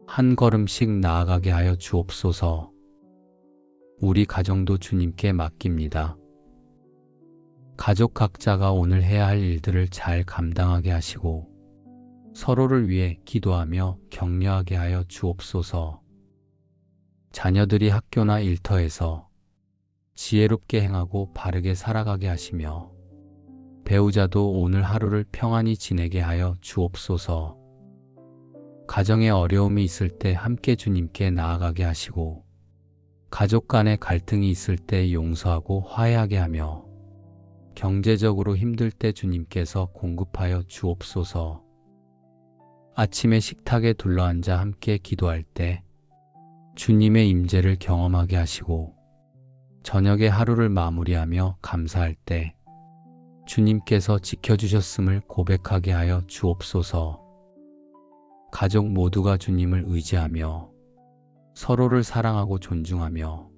한 걸음씩 나아가게 하여 주옵소서. 우리 가정도 주님께 맡깁니다. 가족 각자가 오늘 해야 할 일들을 잘 감당하게 하시고, 서로를 위해 기도하며 격려하게 하여 주옵소서. 자녀들이 학교나 일터에서 지혜롭게 행하고 바르게 살아가게 하시며 배우자도 오늘 하루를 평안히 지내게 하여 주옵소서. 가정에 어려움이 있을 때 함께 주님께 나아가게 하시고 가족 간에 갈등이 있을 때 용서하고 화해하게 하며 경제적으로 힘들 때 주님께서 공급하여 주옵소서. 아침에 식탁에 둘러앉아 함께 기도할 때 주님의 임재를 경험하게 하시고 저녁에 하루를 마무리하며 감사할 때 주님께서 지켜주셨음을 고백하게 하여 주옵소서. 가족 모두가 주님을 의지하며 서로를 사랑하고 존중하며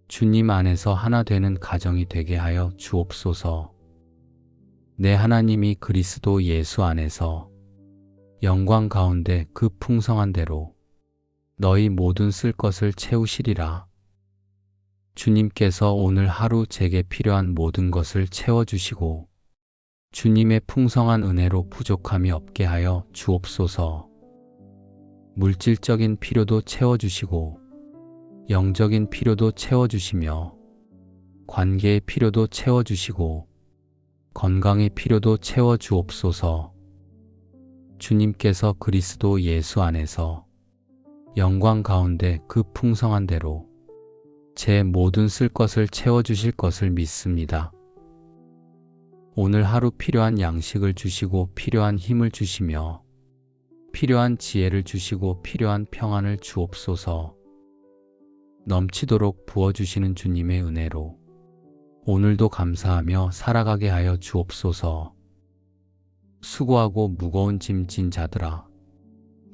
주님 안에서 하나 되는 가정이 되게 하여 주옵소서. 내 하나님이 그리스도 예수 안에서 영광 가운데 그 풍성한 대로 너희 모든 쓸 것을 채우시리라. 주님께서 오늘 하루 제게 필요한 모든 것을 채워주시고 주님의 풍성한 은혜로 부족함이 없게 하여 주옵소서. 물질적인 필요도 채워주시고 영적인 필요도 채워주시며 관계의 필요도 채워주시고 건강의 필요도 채워주옵소서. 주님께서 그리스도 예수 안에서 영광 가운데 그 풍성한 대로 제 모든 쓸 것을 채워주실 것을 믿습니다. 오늘 하루 필요한 양식을 주시고 필요한 힘을 주시며 필요한 지혜를 주시고 필요한 평안을 주옵소서. 넘치도록 부어주시는 주님의 은혜로 오늘도 감사하며 살아가게 하여 주옵소서. 수고하고 무거운 짐 진 자들아,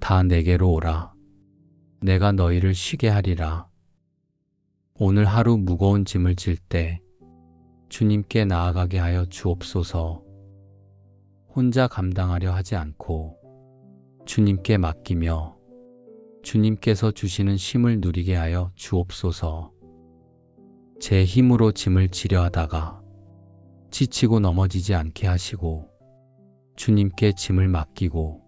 다 내게로 오라. 내가 너희를 쉬게 하리라. 오늘 하루 무거운 짐을 질 때 주님께 나아가게 하여 주옵소서. 혼자 감당하려 하지 않고 주님께 맡기며 주님께서 주시는 쉼을 누리게 하여 주옵소서. 제 힘으로 짐을 지려 하다가 지치고 넘어지지 않게 하시고 주님께 짐을 맡기고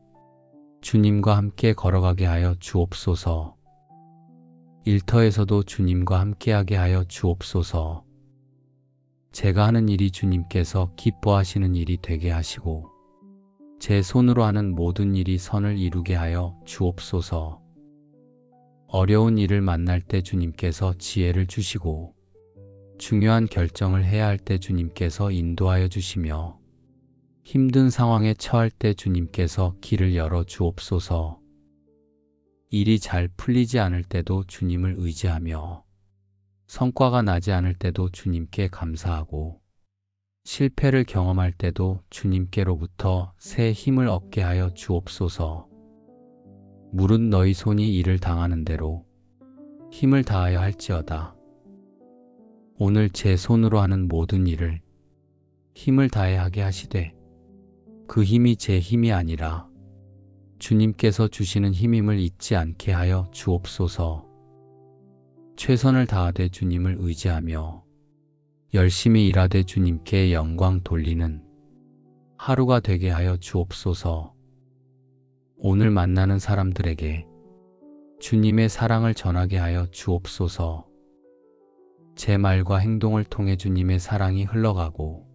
주님과 함께 걸어가게 하여 주옵소서. 일터에서도 주님과 함께하게 하여 주옵소서. 제가 하는 일이 주님께서 기뻐하시는 일이 되게 하시고 제 손으로 하는 모든 일이 선을 이루게 하여 주옵소서. 어려운 일을 만날 때 주님께서 지혜를 주시고 중요한 결정을 해야 할 때 주님께서 인도하여 주시며 힘든 상황에 처할 때 주님께서 길을 열어 주옵소서. 일이 잘 풀리지 않을 때도 주님을 의지하며 성과가 나지 않을 때도 주님께 감사하고 실패를 경험할 때도 주님께로부터 새 힘을 얻게 하여 주옵소서. 물은 너희 손이 일을 당하는 대로 힘을 다하여 할지어다. 오늘 제 손으로 하는 모든 일을 힘을 다해 하게 하시되 그 힘이 제 힘이 아니라 주님께서 주시는 힘임을 잊지 않게 하여 주옵소서. 최선을 다하되 주님을 의지하며 열심히 일하되 주님께 영광 돌리는 하루가 되게 하여 주옵소서. 오늘 만나는 사람들에게 주님의 사랑을 전하게 하여 주옵소서. 제 말과 행동을 통해 주님의 사랑이 흘러가고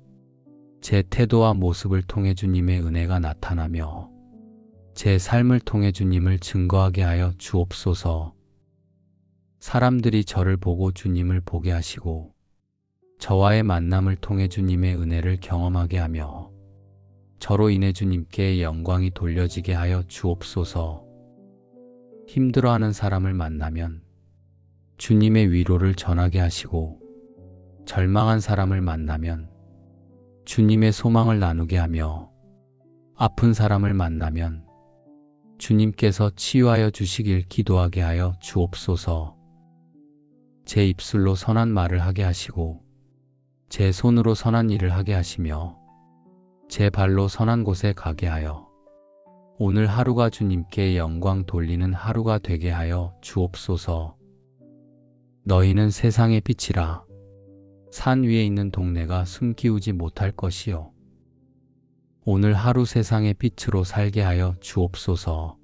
제 태도와 모습을 통해 주님의 은혜가 나타나며 제 삶을 통해 주님을 증거하게 하여 주옵소서. 사람들이 저를 보고 주님을 보게 하시고 저와의 만남을 통해 주님의 은혜를 경험하게 하며 저로 인해 주님께 영광이 돌려지게 하여 주옵소서. 힘들어하는 사람을 만나면 주님의 위로를 전하게 하시고 절망한 사람을 만나면 주님의 소망을 나누게 하며 아픈 사람을 만나면 주님께서 치유하여 주시길 기도하게 하여 주옵소서. 제 입술로 선한 말을 하게 하시고 제 손으로 선한 일을 하게 하시며 제 발로 선한 곳에 가게 하여 오늘 하루가 주님께 영광 돌리는 하루가 되게 하여 주옵소서. 너희는 세상의 빛이라. 산 위에 있는 동네가 숨기우지 못할 것이요. 오늘 하루 세상의 빛으로 살게 하여 주옵소서.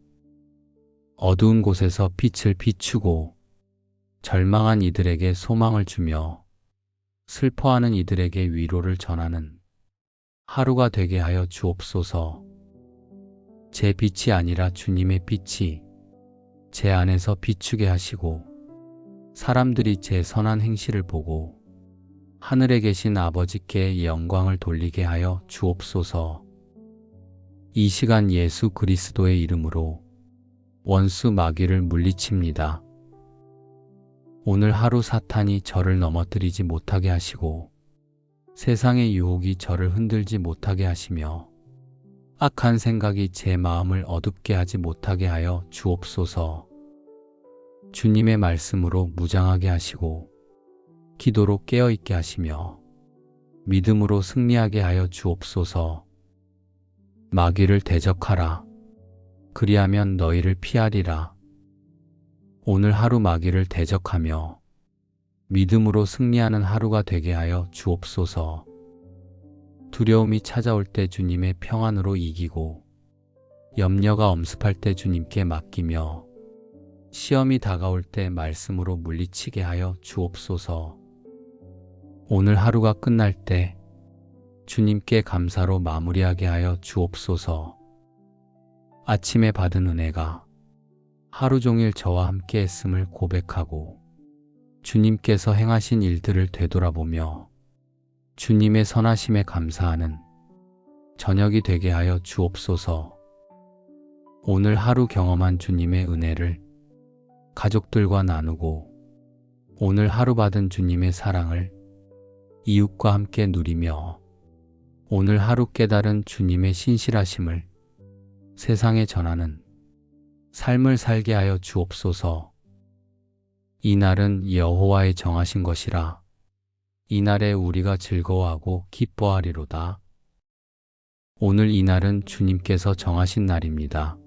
어두운 곳에서 빛을 비추고 절망한 이들에게 소망을 주며 슬퍼하는 이들에게 위로를 전하는 하루가 되게 하여 주옵소서. 제 빛이 아니라 주님의 빛이 제 안에서 비추게 하시고 사람들이 제 선한 행실을 보고 하늘에 계신 아버지께 영광을 돌리게 하여 주옵소서. 이 시간 예수 그리스도의 이름으로 원수 마귀를 물리칩니다. 오늘 하루 사탄이 저를 넘어뜨리지 못하게 하시고 세상의 유혹이 저를 흔들지 못하게 하시며 악한 생각이 제 마음을 어둡게 하지 못하게 하여 주옵소서. 주님의 말씀으로 무장하게 하시고 기도로 깨어있게 하시며 믿음으로 승리하게 하여 주옵소서. 마귀를 대적하라. 그리하면 너희를 피하리라. 오늘 하루 마귀를 대적하며 믿음으로 승리하는 하루가 되게 하여 주옵소서. 두려움이 찾아올 때 주님의 평안으로 이기고 염려가 엄습할 때 주님께 맡기며 시험이 다가올 때 말씀으로 물리치게 하여 주옵소서. 오늘 하루가 끝날 때 주님께 감사로 마무리하게 하여 주옵소서. 아침에 받은 은혜가 하루 종일 저와 함께 했음을 고백하고 주님께서 행하신 일들을 되돌아보며 주님의 선하심에 감사하는 저녁이 되게 하여 주옵소서. 오늘 하루 경험한 주님의 은혜를 가족들과 나누고 오늘 하루 받은 주님의 사랑을 이웃과 함께 누리며 오늘 하루 깨달은 주님의 신실하심을 세상에 전하는 삶을 살게 하여 주옵소서. 이 날은 여호와의 정하신 것이라 이날에 우리가 즐거워하고 기뻐하리로다. 오늘 이 날은 주님께서 정하신 날입니다.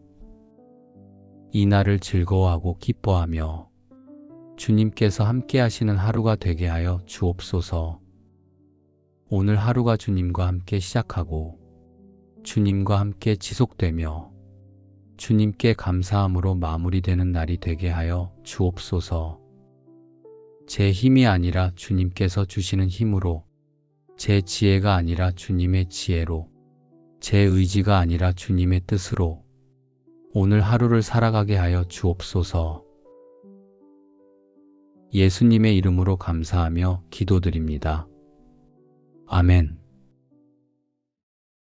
이 날을 즐거워하고 기뻐하며 주님께서 함께 하시는 하루가 되게 하여 주옵소서. 오늘 하루가 주님과 함께 시작하고 주님과 함께 지속되며 주님께 감사함으로 마무리되는 날이 되게 하여 주옵소서. 제 힘이 아니라 주님께서 주시는 힘으로, 제 지혜가 아니라 주님의 지혜로, 제 의지가 아니라 주님의 뜻으로 오늘 하루를 살아가게 하여 주옵소서. 예수님의 이름으로 감사하며 기도드립니다. 아멘.